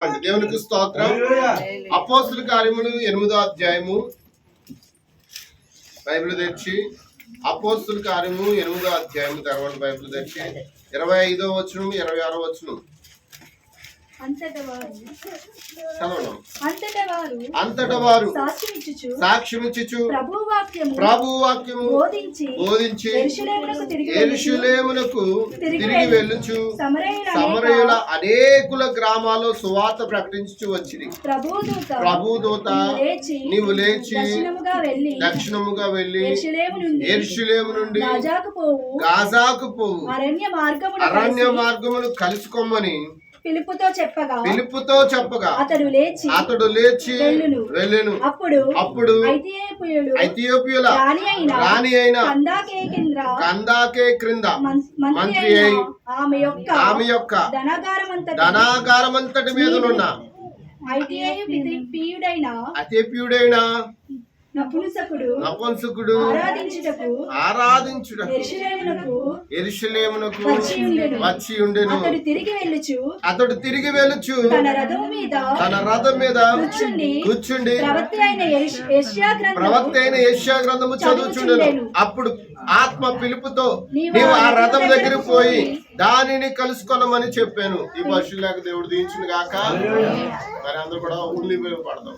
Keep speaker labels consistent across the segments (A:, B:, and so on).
A: దేవునికి స్తోత్రం. అపోస్తలుల కార్యములు 8వ అధ్యాయము బైబిల్ తెచ్చి అపోస్తలుల కార్యము 8వ అధ్యాయము తెరవండి. బైబిల్ తెచ్చి 25వ వచనం 26వ వచనం. అంతటా వారు సాక్ష్యమిచ్చుచు ప్రభువు వాక్యము బోధించి యెరూషలేమునకు తిరిగి వెళ్ళుచు సమరయుల అనేకుల గ్రామాల్లో సువార్త ప్రకటించుచు వచ్చింది. ప్రభువు దూత నీవు లేచి దక్షిణముగా వెళ్ళి యెరూషలేము నుండి గాజాకు పోవు అరణ్య మార్గమును కలుసుకోమని పిలుపుతో చెప్పగా అతడు లేచి వెళ్ళెను. అప్పుడు ఐథియోపియుల రాణి అయిన కందాకే క్రింద మంత్రి అయి ఆమె యొక్క ధనాగారమంతటి మీదనున్న అతీయుడైన నపుంసకుడు ఆరాధించుటకు యెరూషలేమునకు వచ్చి ఉండెను. అతడు తిరిగి వెళ్ళుచు తన రథం మీద కూర్చుండి ప్రవక్త అయిన యెషయా గ్రంథము చదువుచుండెను. అప్పుడు ఆత్మ పిలుపుతో నీవు ఆ రథం దగ్గరికి పోయి దానిని కలుసుకొనమని చెప్పాను. ఈ పశువులకు దేవుడు దీవించును గాక. మరి అందరూ కూడా ఊళ్ళి పడతాం.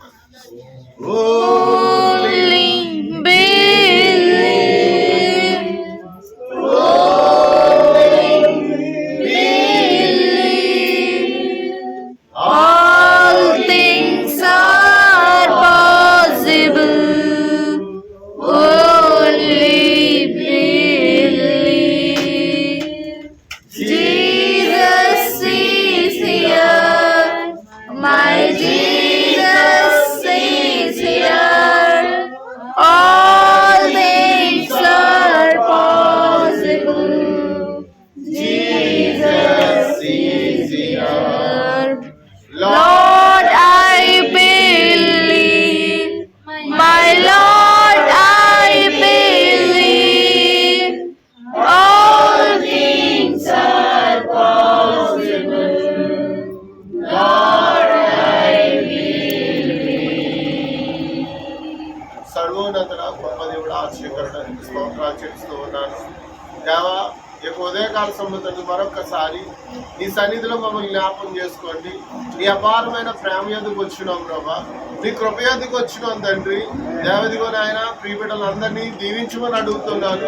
A: సర్వోన్నతుడ గొప్ప దేవుడు ఆశ్చర్యకరుడు స్తోత్రాలు చెల్లిస్తూ ఉన్నాను. దేవా ఈ ఉదయకాల సంబంధంగా మరొకసారి నీ సన్నిధిలో మమ్మల్ని జ్ఞాపకం చేసుకోండి. నీ అపారమైన ప్రేమ ఎదుకు వచ్చినాం ప్రభా, నీ కృప ఎదుకు వచ్చినాం తండ్రి. దేవదిగో నాయన ప్రియబిడ్డలందరినీ దీవించమని అడుగుతున్నాను.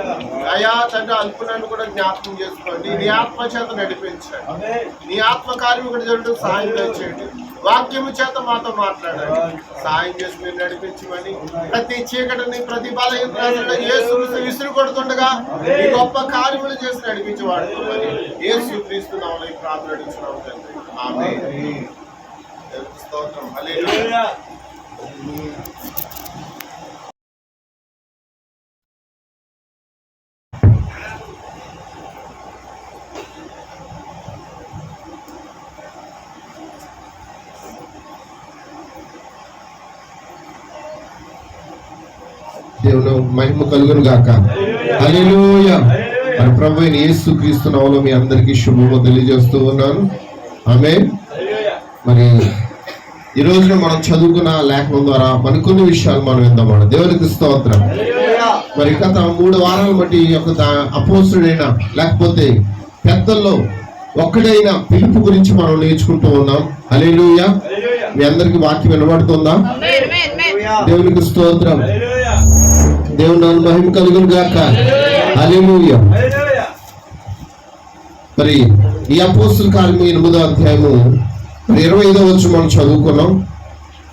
A: అయా తండ్రి అల్పునన్ను కూడా జ్ఞాపకం చేసుకోండి. నీ ఆత్మ చేత నడిపించండి. నీ ఆత్మ కార్యం కూడా జరుగుతూ సహాయం చేయండి. వాక్యము చేత మాతో మాట్లాడండి. సహాయం చేసి మీరు నడిపించమని ప్రతి చీకటిని ప్రతి బలహీనతను యేసు విసురు కొడుతుండగా ఈ గొప్ప కార్యములు చేసి నడిపించేవాడు యేసు క్రీస్తు నామములో ప్రార్థన అడుగుతున్నాము తండ్రి. ఆమేన్. స్తోత్రం. హల్లెలూయా. దేవుడు మహిమ కలుగును గాక. హల్లెలూయా. మరి ప్రభువైన యేసు క్రీస్తు నామములో మీ అందరికీ శుభము తెలియజేస్తూ ఉన్నాను. ఆమేన్. మరి ఈ రోజున మనం చదువుకున్న లేఖనం ద్వారా మరికొన్ని విషయాలు మనం విందాం. దేవునికి స్తోత్రం. మరి గత 3 వారాల బట్టి ఈ యొక్క అపోస్తుడైన లేకపోతే పెద్దల్లో ఒక్కడైన పిలుపు గురించి మనం నేర్చుకుంటూ ఉన్నాం. హల్లెలూయా. మీ అందరికి వాక్యం వినబడుతుందా? దేవునికి స్తోత్రం. దేవుని నామమున మహిమ కలుగును గాక. హల్లెలూయా. మరి ఈ అపోస్తలుల కార్యము 8వ అధ్యాయము 25వ వచనం మనం చదువుకున్నాం.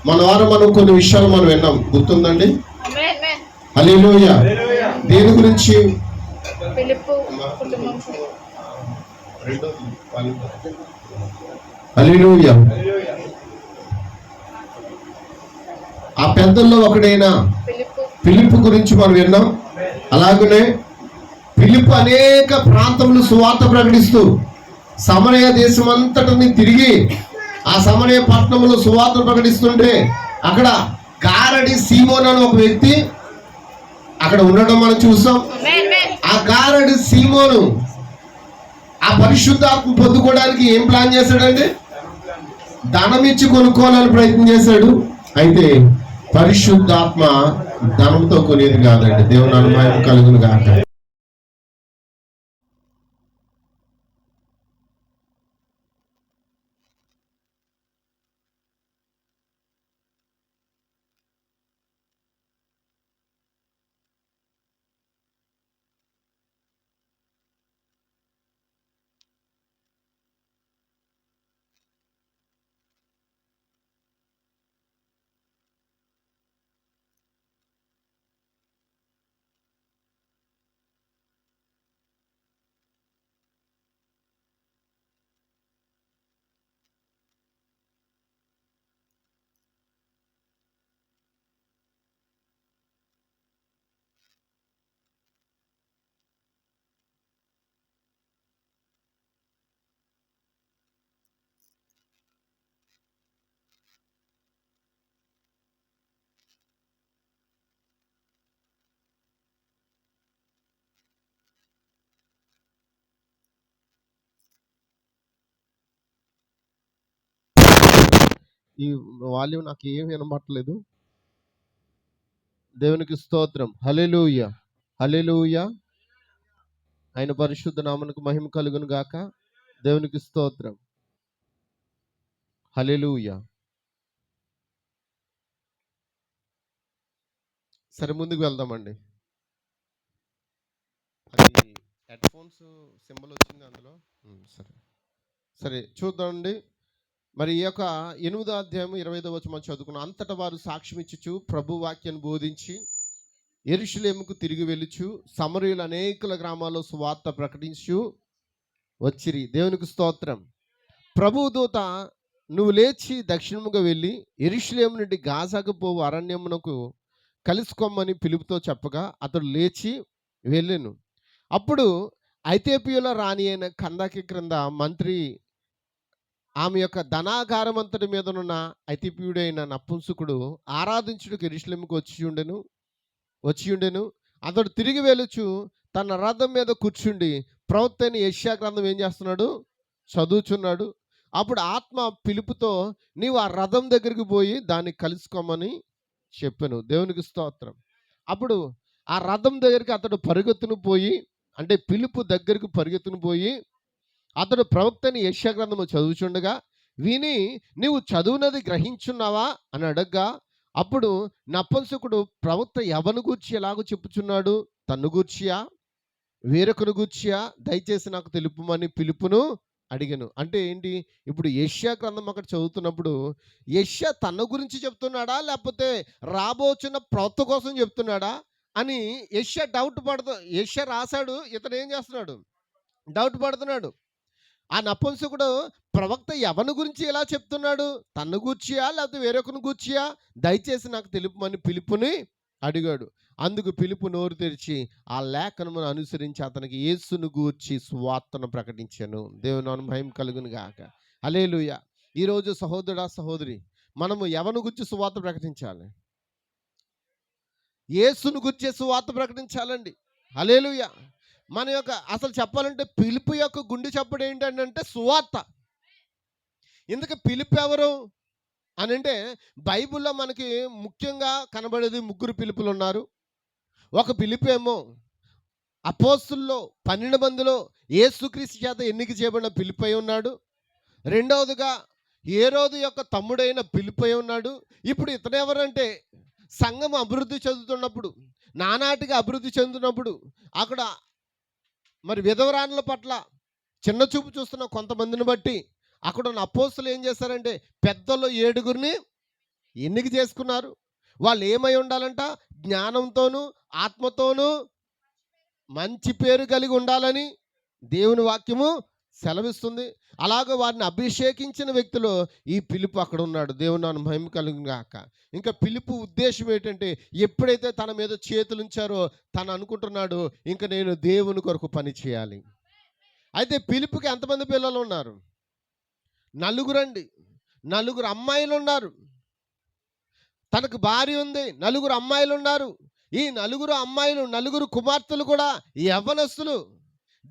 A: మన వారం మనం కొన్ని విషయాలు మనం విన్నాం. గుర్తుందండి? హల్లెలూయా. దేని గురించి? హల్లెలూయా. ఆ పెద్దల్లో ఒకడైనా ఫిలిప్పు గురించి మనం విన్నాం. అలాగనే ఫిలిప్పు అనేక ప్రాంతములు సువార్త ప్రకటిస్తూ సమరయ దేశం అంతటిని తిరిగి ఆ సమరయ పట్టణంలో సువార్త ప్రకటిస్తుంటే అక్కడ గారడి సీమోన్ అని ఒక వ్యక్తి అక్కడ ఉండడం మనం చూసాం. ఆ గారడి సీమోను ఆ పరిశుద్ధాత్మ పొందుకోవడానికి ఏం ప్లాన్ చేశాడంటే ధనం ఇచ్చి కొనుక్కోవాలని ప్రయత్నం చేశాడు. అయితే పరిశుద్ధాత్మ ధనంతో కొనేది కాదండి. దేవుని అనుభవం కలుగును గాక. ఈ వాల్యూమ్ నాకు ఏం వినబట్టలేదు. దేవునికి స్తోత్రం. హల్లెలూయా, హల్లెలూయా. ఆయన పరిశుద్ధ నామమునకు మహిమ కలుగును గాక. దేవునికి స్తోత్రం. హల్లెలూయా. సరే, ముందుకు వెళ్దామండి. అది హెడ్ ఫోన్స్ సింబల్ వచ్చింది అందులో. సరే సరే చూద్దామండి. మరి ఈ యొక్క 8వ అధ్యాయం 25వ వచనం చదువుకున్నాం. అంతటా వారు సాక్ష్యం ఇచ్చుచు ప్రభు వాక్యాన్ని బోధించి యెరూషలేముకు తిరిగి వెళ్ళుచు సమరయులు అనేకుల గ్రామాల్లో సువార్త ప్రకటించు వచ్చిరి. దేవునికి స్తోత్రం. ప్రభు దూత, నువ్వు లేచి దక్షిణముగా వెళ్ళి యెరూషలేము నుండి గాజాకు పోవు అరణ్యమునకు కలుసుకోమని పిలుపుతో చెప్పగా అతడు లేచి వెళ్ళెను. అప్పుడు ఐథియోపియాలో రాణి అయిన కందాకి క్రింద మంత్రి ఆమె యొక్క ధనాగారం అంతటి మీదనున్న ఐథియోపియుడైన నపుంసకుడు ఆరాధించుటకు యెరూషలేముకు వచ్చి ఉండెను. అతడు తిరిగి వెళ్ళుచు తన రథం మీద కూర్చుండి ప్రవక్త అయిన యెషయా గ్రంథం ఏం చేస్తున్నాడు? చదువుచున్నాడు. అప్పుడు ఆత్మ పిలుపుతో, నీవు ఆ రథం దగ్గరికి పోయి దాన్ని కలుసుకోమని చెప్పాను. దేవునికి స్తోత్రం. అప్పుడు ఆ రథం దగ్గరికి అతడు పరుగెత్తును పోయి, అంటే పిలుపు దగ్గరకు పరుగెత్తును పోయి అతడు ప్రవక్తని యెషయా గ్రంథము చదువుచుండగా విని, నీవు చదువునది గ్రహించున్నావా అని అడగ్గా, అప్పుడు నపుంసకుడు, ప్రవక్త ఎవను గూర్చి ఎలాగో చెప్పుచున్నాడు? తన్ను గూర్చియా వేరొకను గూర్చియా? దయచేసి నాకు తెలుపుమని పిలుపును అడిగాను. అంటే ఏంటి? ఇప్పుడు యెషయా గ్రంథం అక్కడ చదువుతున్నప్పుడు యెషయా తన గురించి చెప్తున్నాడా, లేకపోతే రాబోచున్న ప్రవక్త కోసం చెప్తున్నాడా అని యెషయా రాశాడు. ఇతను ఏం చేస్తున్నాడు? డౌట్ పడుతున్నాడు. ఆ నపుంసకుడు, ప్రవక్త ఎవని గురించి ఎలా చెప్తున్నాడు? తన్ను గూర్చియా లేకపోతే వేరొకను గూర్చియా? దయచేసి నాకు తెలుపుమని పిలుపుని అడిగాడు. అందుకు పిలుపు నోరు తెరిచి ఆ లేఖనమును అనుసరించి అతనికి యేసును గూర్చి సువార్తను ప్రకటించాను. దేవుని మహిమ కలుగును గాక. హల్లెలూయా. ఈరోజు సహోదరుడా, సహోదరి, మనము ఎవను గుర్చి సువార్త ప్రకటించాలి? యేసును గుర్చే సువార్త ప్రకటించాలండి. హల్లెలూయా. మన యొక్క అసలు చెప్పాలంటే పిలుపు యొక్క గుండె చప్పుడు ఏంటంటే సువార్త. ఇందుకు పిలుపు ఎవరు అని అంటే బైబిల్లో మనకి ముఖ్యంగా కనబడేది 3 పిలుపులు ఉన్నారు. ఒక పిలుపు ఏమో అపోస్తుల్లో 12 మందిలో యేసుక్రీస్తు చేత ఎన్నిక చేయబడిన పిలుపై ఉన్నాడు. రెండవదిగా హేరోదు యొక్క తమ్ముడైన పిలుపై ఉన్నాడు. ఇప్పుడు ఇతను ఎవరంటే సంఘం అభివృద్ధి చెందుతున్నప్పుడు, నానాటిగా అభివృద్ధి చెందుతున్నప్పుడు అక్కడ మరి విధవరాణుల పట్ల చిన్న చూపు చూస్తున్న కొంతమందిని బట్టి అక్కడ ఉన్న అపోస్తులు ఏం చేశారంటే పెద్దలు 7గురిని ఎన్నిక చేసుకున్నారు. వాళ్ళు ఏమై ఉండాలంట? జ్ఞానంతోనూ ఆత్మతోనూ మంచి పేరు కలిగి ఉండాలని దేవుని వాక్యము సెలవిస్తుంది. అలాగే వారిని అభిషేకించిన వ్యక్తులు ఈ పిలుపు అక్కడ ఉన్నాడు. దేవుని మహిమ కలుగును గాక. ఇంకా పిలుపు ఉద్దేశం ఏంటంటే ఎప్పుడైతే తన మీద చేతులు ఉంచారో తను అనుకుంటున్నాడు, ఇంకా నేను దేవుని కొరకు పని చేయాలి. అయితే పిలుపుకి ఎంతమంది పిల్లలు ఉన్నారు? 4 అండి. 4 అమ్మాయిలు ఉన్నారు. తనకు భార్య ఉంది, 4 అమ్మాయిలు ఉన్నారు. ఈ 4 అమ్మాయిలు, 4 కుమార్తెలు కూడా యవ్వనస్తులు.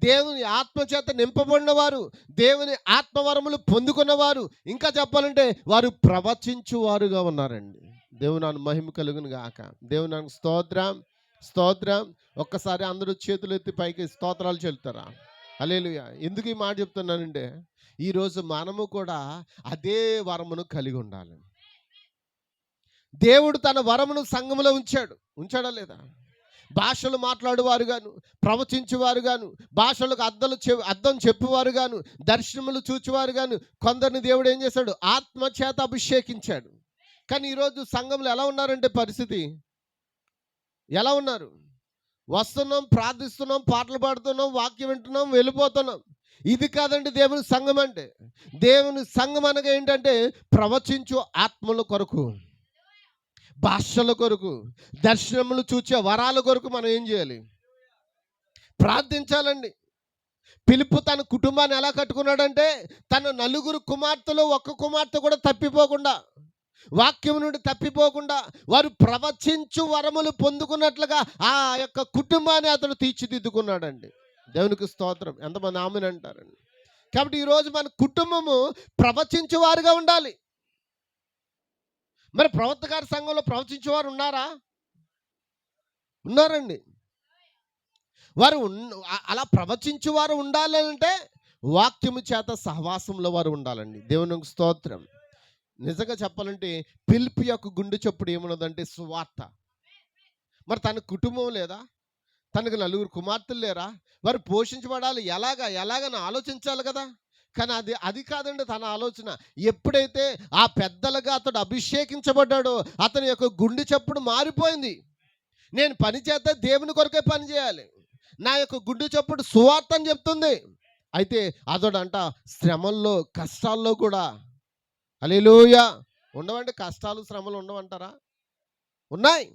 B: దేవుని ఆత్మచేత నింపబడిన వారు, దేవుని ఆత్మవరములు పొందుకున్నవారు, ఇంకా చెప్పాలంటే వారు ప్రవచించువారుగా ఉన్నారండి. దేవుని మహిమ కలుగును గాక. దేవుని స్తోత్రం, స్తోత్రం. ఒక్కసారి అందరూ చేతులు ఎత్తి పైకి స్తోత్రాలు చెల్లుతారా? హల్లెలూయా. ఎందుకు ఈ మాట చెప్తున్నానంటే, ఈరోజు మనము కూడా అదే వరమును కలిగి ఉండాలి. దేవుడు తన వరమును సంఘములో ఉంచాడా లేదా? భాషలు మాట్లాడువారు గాను, ప్రవచించువారు గాను, భాషలకు అర్థం చెప్పువారు గాను, దర్శనములు చూచువారు గాను, కొందరిని దేవుడు ఏం చేశాడు? ఆత్మచేత అభిషేకించాడు. కానీ ఈరోజు సంఘంలో ఎలా ఉన్నారంటే పరిస్థితి ఎలా ఉన్నారు? వస్తున్నాం, ప్రార్థిస్తున్నాం, పాటలు పాడుతున్నాం, వాక్యం వింటున్నాం, వెళ్ళిపోతున్నాం. ఇది కాదండి దేవుని సంఘం అంటే. దేవుని సంఘం అనగా ఏంటంటే ప్రవచించు ఆత్మల కొరకు, భాషల కొరకు, దర్శనములు చూచే వరాల కొరకు మనం ఏం చేయాలి? ప్రార్థించాలండి. పిలుపు తన కుటుంబాన్ని ఎలా కట్టుకున్నాడంటే, తన నలుగురు కుమార్తెలు ఒక్క కుమార్తె కూడా తప్పిపోకుండా, వాక్యం నుండి తప్పిపోకుండా వారు ప్రవచించు వరములు పొందుకున్నట్లుగా ఆ యొక్క కుటుంబాన్ని అతను తీర్చిదిద్దుకున్నాడండి. దేవునికి స్తోత్రం. ఎంతమంది ఆమెను అంటారండి? కాబట్టి ఈరోజు మన కుటుంబము ప్రవచించువారుగా ఉండాలి. మరి ప్రవక్త గారి సంఘంలో ప్రవచించేవారు ఉన్నారా? ఉన్నారండి. వారు అలా ప్రవచించేవారు ఉండాలి అంటే వాక్యము చేత సహవాసంలో వారు ఉండాలండి. దేవునికి స్తోత్రం. నిజంగా చెప్పాలంటే పిలుపు యొక్క గుండె చప్పుడు ఏమున్నదంటే సువార్త. మరి తన కుటుంబం లేదా? తనకు నలుగురు కుమార్తెలు లేరా? వారు పోషించబడాలి ఎలాగని ఆలోచించాలి కదా. కానీ అది కాదండి తన ఆలోచన. ఎప్పుడైతే ఆ పెద్దలుగా అతడు అభిషేకించబడ్డాడో అతని యొక్క గుండె చప్పుడు మారిపోయింది. నేను పని చేస్తే దేవుని కొరకే పని చేయాలి. నా యొక్క గుండె చప్పుడు సువార్త అని చెప్తుంది. అయితే అతడంట శ్రమల్లో, కష్టాల్లో కూడా హల్లెలూయా ఉండవండి. కష్టాలు, శ్రమలు ఉండవంటారా? ఉన్నాయి.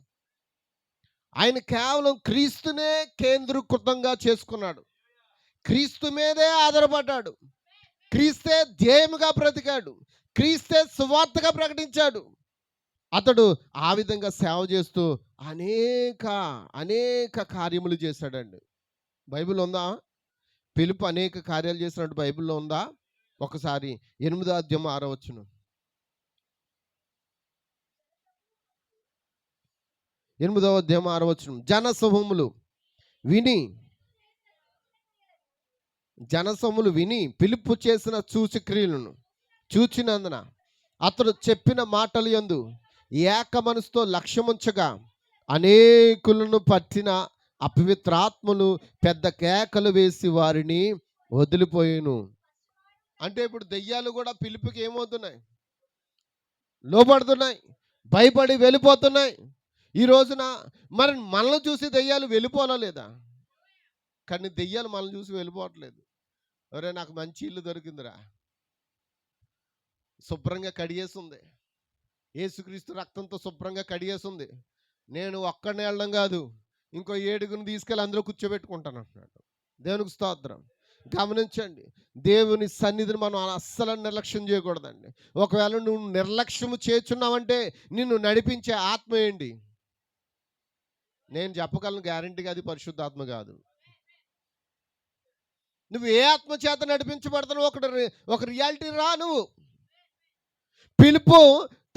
B: ఆయన కేవలం క్రీస్తునే కేంద్రీకృతంగా చేసుకున్నాడు. క్రీస్తు మీదే ఆధారపడ్డాడు. క్రీస్తే ధ్యేయముగా బ్రతికాడు. క్రీస్తే సువార్తగా ప్రకటించాడు. అతడు ఆ విధంగా సేవ చేస్తూ అనేక కార్యములు చేశాడండి. బైబిల్ ఉందా? పిలుపు అనేక కార్యాలు చేసినట్టు బైబిల్లో ఉందా? ఒకసారి 8వ అధ్యాయం 6వ వచనం. 8వ అధ్యాయం 6వ వచనం. జనసమూహములు విని పిలుపు చేసిన సూచక్రియలను చూచినందున అతడు చెప్పిన మాటలు యందు ఏక మనసుతో లక్ష్యముంచగా అనేకులను పట్టిన అపవిత్రాత్మలు పెద్ద కేకలు వేసి వారిని వదిలిపోయాను. అంటే ఇప్పుడు దెయ్యాలు కూడా పిలుపుకి ఏమవుతున్నాయి? లోబడుతున్నాయి, భయపడి వెళ్ళిపోతున్నాయి. ఈ రోజున మరి మనల్ని చూసి దెయ్యాలు వెళ్ళిపోలా లేదా? కానీ దెయ్యాలు మనల్ని చూసి వెళ్ళిపోవట్లేదు. ఒరే నాకు మంచి ఇల్లు దొరికిందిరా, శుభ్రంగా కడిగేస్తుంది, యేసుక్రీస్తు రక్తంతో శుభ్రంగా కడిగేస్తుంది, నేను ఒక్కడినే వెళ్ళడం కాదు ఇంకో 7గురిని తీసుకెళ్ళి అందరూ కూర్చోబెట్టుకుంటాను అంటున్నాడు. దేవునికి స్తోత్రం. గమనించండి, దేవుని సన్నిధిని మనం అస్సలు నిర్లక్ష్యం చేయకూడదండి. ఒకవేళ నువ్వు నిర్లక్ష్యము చేస్తున్నావంటే నిన్ను నడిపించే ఆత్మ ఏంటి? నేను చెప్పగలను గ్యారంటీగా అది పరిశుద్ధాత్మ కాదు. నువ్వు ఏ ఆత్మ చేత నడిపించబడతావు ఒక రియాలిటీ రా. నువ్వు పిలుపు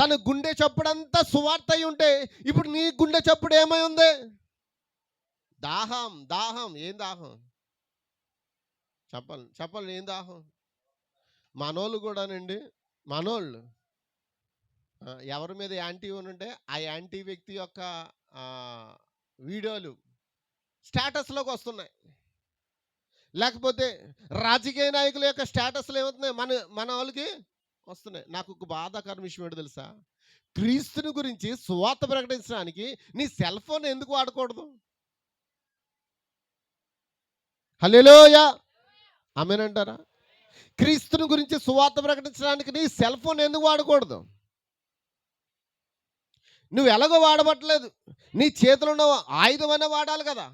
B: తన గుండె చప్పుడంతా సువార్త అయి ఉంటే ఇప్పుడు నీ గుండె చప్పుడు ఏమై ఉంది? దాహం. ఏం దాహం? చెప్పాలి ఏం దాహం? మనోళ్ళు కూడానండి, మనోళ్ళు ఎవరి మీద యాంటీ ఉంటే ఆ యాంటీ వ్యక్తి యొక్క వీడియోలు స్టేటస్లోకి వస్తున్నాయి. లేకపోతే రాజకీయ నాయకుల యొక్క స్టేటస్లు ఏమవుతున్నాయి? మన వాళ్ళకి వస్తున్నాయి. నాకు ఒక బాధాకరమైన విషయం ఏంటో తెలుసా? క్రీస్తుని గురించి సువార్త ప్రకటించడానికి నీ సెల్ ఫోన్ ఎందుకు వాడకూడదు? హల్లెలూయా, ఆమేనంటారా? క్రీస్తుని గురించి సువార్త ప్రకటించడానికి నీ సెల్ ఫోన్ ఎందుకు వాడకూడదు? నువ్వు ఎలాగో వాడబట్టలేదు, నీ చేతిలో ఉన్న ఆయుధమైనా వాడాలి కదా.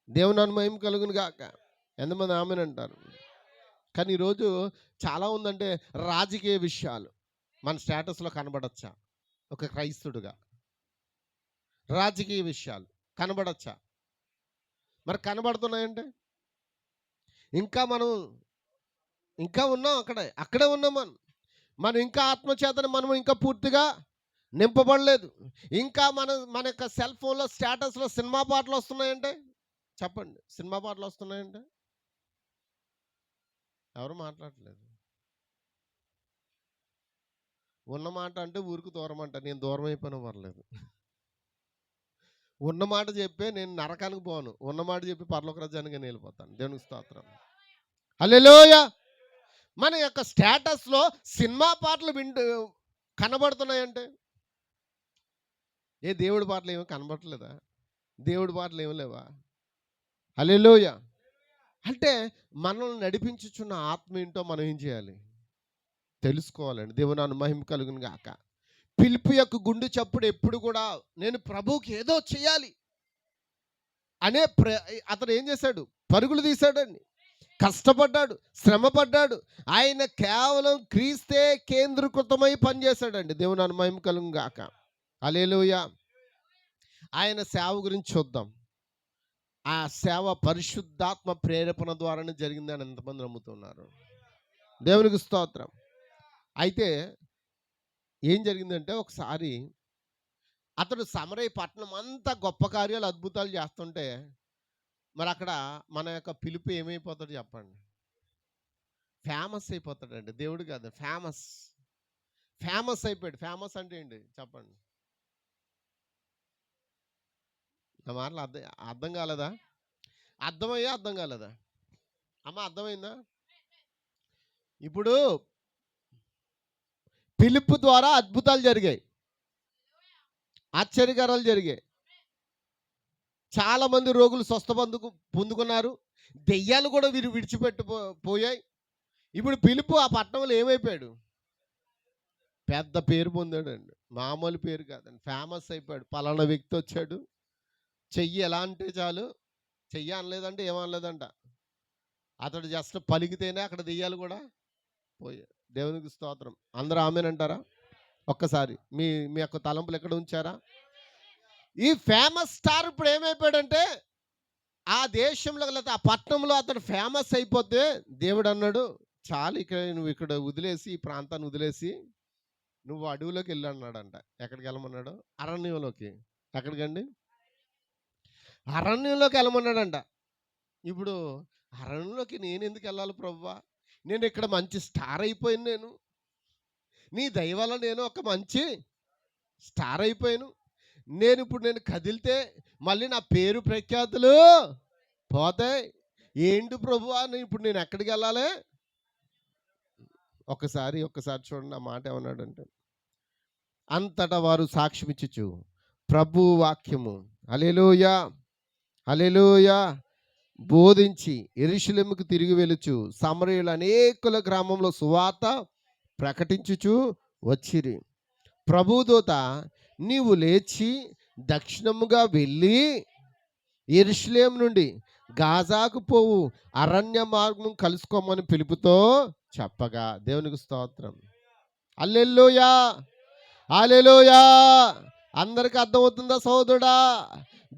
B: దేవుని మహిమ కలుగును గాక. ఎంతమంది ఆమేనంటారు? కానీ ఈరోజు చాలా ఉందంటే రాజకీయ విషయాలు మన స్టేటస్లో కనబడచ్చా? ఒక క్రైస్తుడుగా రాజకీయ విషయాలు కనబడచ్చా? మరి కనబడుతున్నాయంటే ఇంకా ఉన్నాం అక్కడే ఉన్నాం మనం ఇంకా ఆత్మచేతన మనం ఇంకా పూర్తిగా నింపబడలేదు. ఇంకా మన యొక్క సెల్ ఫోన్లో స్టేటస్లో సినిమా పాటలు వస్తున్నాయంటే చెప్పండి, సినిమా పాటలు వస్తున్నాయంటే ఎవరు మాట్లాడట్లేదు. ఉన్న మాట అంటే ఊరికి దూరం అంట, నేను దూరం అయిపోయినా పర్లేదు. ఉన్న మాట చెప్పే నేను నరకానికి పోను, ఉన్న మాట చెప్పి పరలోక రాజ్యానికి నేను వెళ్ళిపోతాను. దేవునికి స్తోత్రం. హల్లెలూయా. మన యొక్క స్టేటస్లో సినిమా పాటలు కనబడుతున్నాయంటే దేవుడి పాటలు ఏమీ కనబడట్లేదా? దేవుడి పాటలు ఏమి లేవా? హల్లెలూయా. అంటే మనల్ని నడిపించుచున్న ఆత్మ ఏంటో మనం ఏం చేయాలి? తెలుసుకోవాలండి. దేవుని మహిమ కలుగును గాక. పిలుపు యొక్క గుండె చప్పుడు ఎప్పుడు కూడా నేను ప్రభువుకి ఏదో చేయాలి అనే అతను ఏం చేశాడు? పరుగులు తీశాడండి, కష్టపడ్డాడు, శ్రమపడ్డాడు. ఆయన కేవలం క్రీస్తే కేంద్రీకృతమై పనిచేశాడండి. దేవుని మహిమ కలుగును గాక. హల్లెలూయా. ఆయన సేవ గురించి చూద్దాం. ఆ సేవ పరిశుద్ధాత్మ ప్రేరేపణ ద్వారానే జరిగిందని ఎంతమంది నమ్ముతున్నారు? దేవునికి స్తోత్రం. అయితే ఏం జరిగిందంటే ఒకసారి అతడు సమరయ పట్టణం అంతా గొప్ప కార్యాలు అద్భుతాలు చేస్తుంటే మరి అక్కడ మన యొక్క పిలుపు ఏమైపోతాడు చెప్పండి? ఫేమస్ అయిపోతాడండి. దేవుడు కాదు, ఫేమస్ అయిపోయాడు. ఫేమస్ అంటే ఏంటి చెప్పండి? నా మాటలు అర్థం కాలేదా? అర్థం కాలేదా అమ్మ? అర్థమైందా? ఇప్పుడు పిలుపు ద్వారా అద్భుతాలు జరిగాయి, ఆశ్చర్యకరాలు జరిగాయి. చాలామంది రోగులు స్వస్థ పొందుకున్నారు, దెయ్యాలు కూడా వీరు పోయాయి. ఇప్పుడు పిలుపు ఆ పట్టణంలో ఏమైపోయాడు? పెద్ద పేరు పొందాడండి. మామూలు పేరు కాదండి, ఫేమస్ అయిపోయాడు. పలానా వ్యక్తి వచ్చాడు, చెయ్యి ఎలా అంటే చాలు, చెయ్యి అనలేదంటే ఏమనలేదంట, అతడు జస్ట్ పలికితేనే అక్కడ దెయ్యాలు కూడా పోయాయి. దేవునికి స్తోత్రం. అందరూ ఆమేనంటారా? ఒక్కసారి మీ యొక్క తలంపులు ఎక్కడ ఉంచారా? ఈ ఫేమస్ స్టార్ ఇప్పుడు ఏమైపోయాడంటే ఆ దేశంలో లేదా ఆ పట్టణంలో అతడు ఫేమస్ అయిపోతే దేవుడు అన్నాడు, చాలు నువ్వు ఇక్కడ వదిలేసి, ఈ ప్రాంతాన్ని వదిలేసి నువ్వు అడవిలోకి వెళ్ళి అన్నాడంట. ఎక్కడికి వెళ్ళమన్నాడు? అరణ్యంలోకి. ఎక్కడికండి? అరణ్యంలోకి వెళ్ళమన్నాడంట. ఇప్పుడు అరణ్యంలోకి నేను ఎందుకు వెళ్ళాలి ప్రభువా? నేను ఇక్కడ మంచి స్టార్ అయిపోయాను, నీ దయ వల్ల నేను ఒక మంచి స్టార్ అయిపోయాను. నేను కదిలితే మళ్ళీ నా పేరు ప్రఖ్యాతులు పోతాయి. ఏంటి ప్రభువా ఇప్పుడు నేను ఎక్కడికి వెళ్ళాలి? ఒక్కసారి చూడండి, ఆ మాట ఏమన్నాడంటే, అంతటా వారు సాక్ష్యం ఇచ్చుచు ప్రభు వాక్యము హల్లెలూయా హల్లెలూయా బోధించి యెరూషలేముకు తిరిగి వెలుచు సమరయులు అనేకుల గ్రామంలో సువార్త ప్రకటించుచు వచ్చిరి. ప్రభుదూత నీవు లేచి దక్షిణముగా వెళ్ళి యెరూషలేము నుండి గాజాకు పోవు అరణ్య మార్గం కలుసుకోమని పిలుపుతో చెప్పగా. దేవునికి స్తోత్రం. హల్లెలూయా హల్లెలూయా. అందరికి అర్థమవుతుందా సోదరుడా?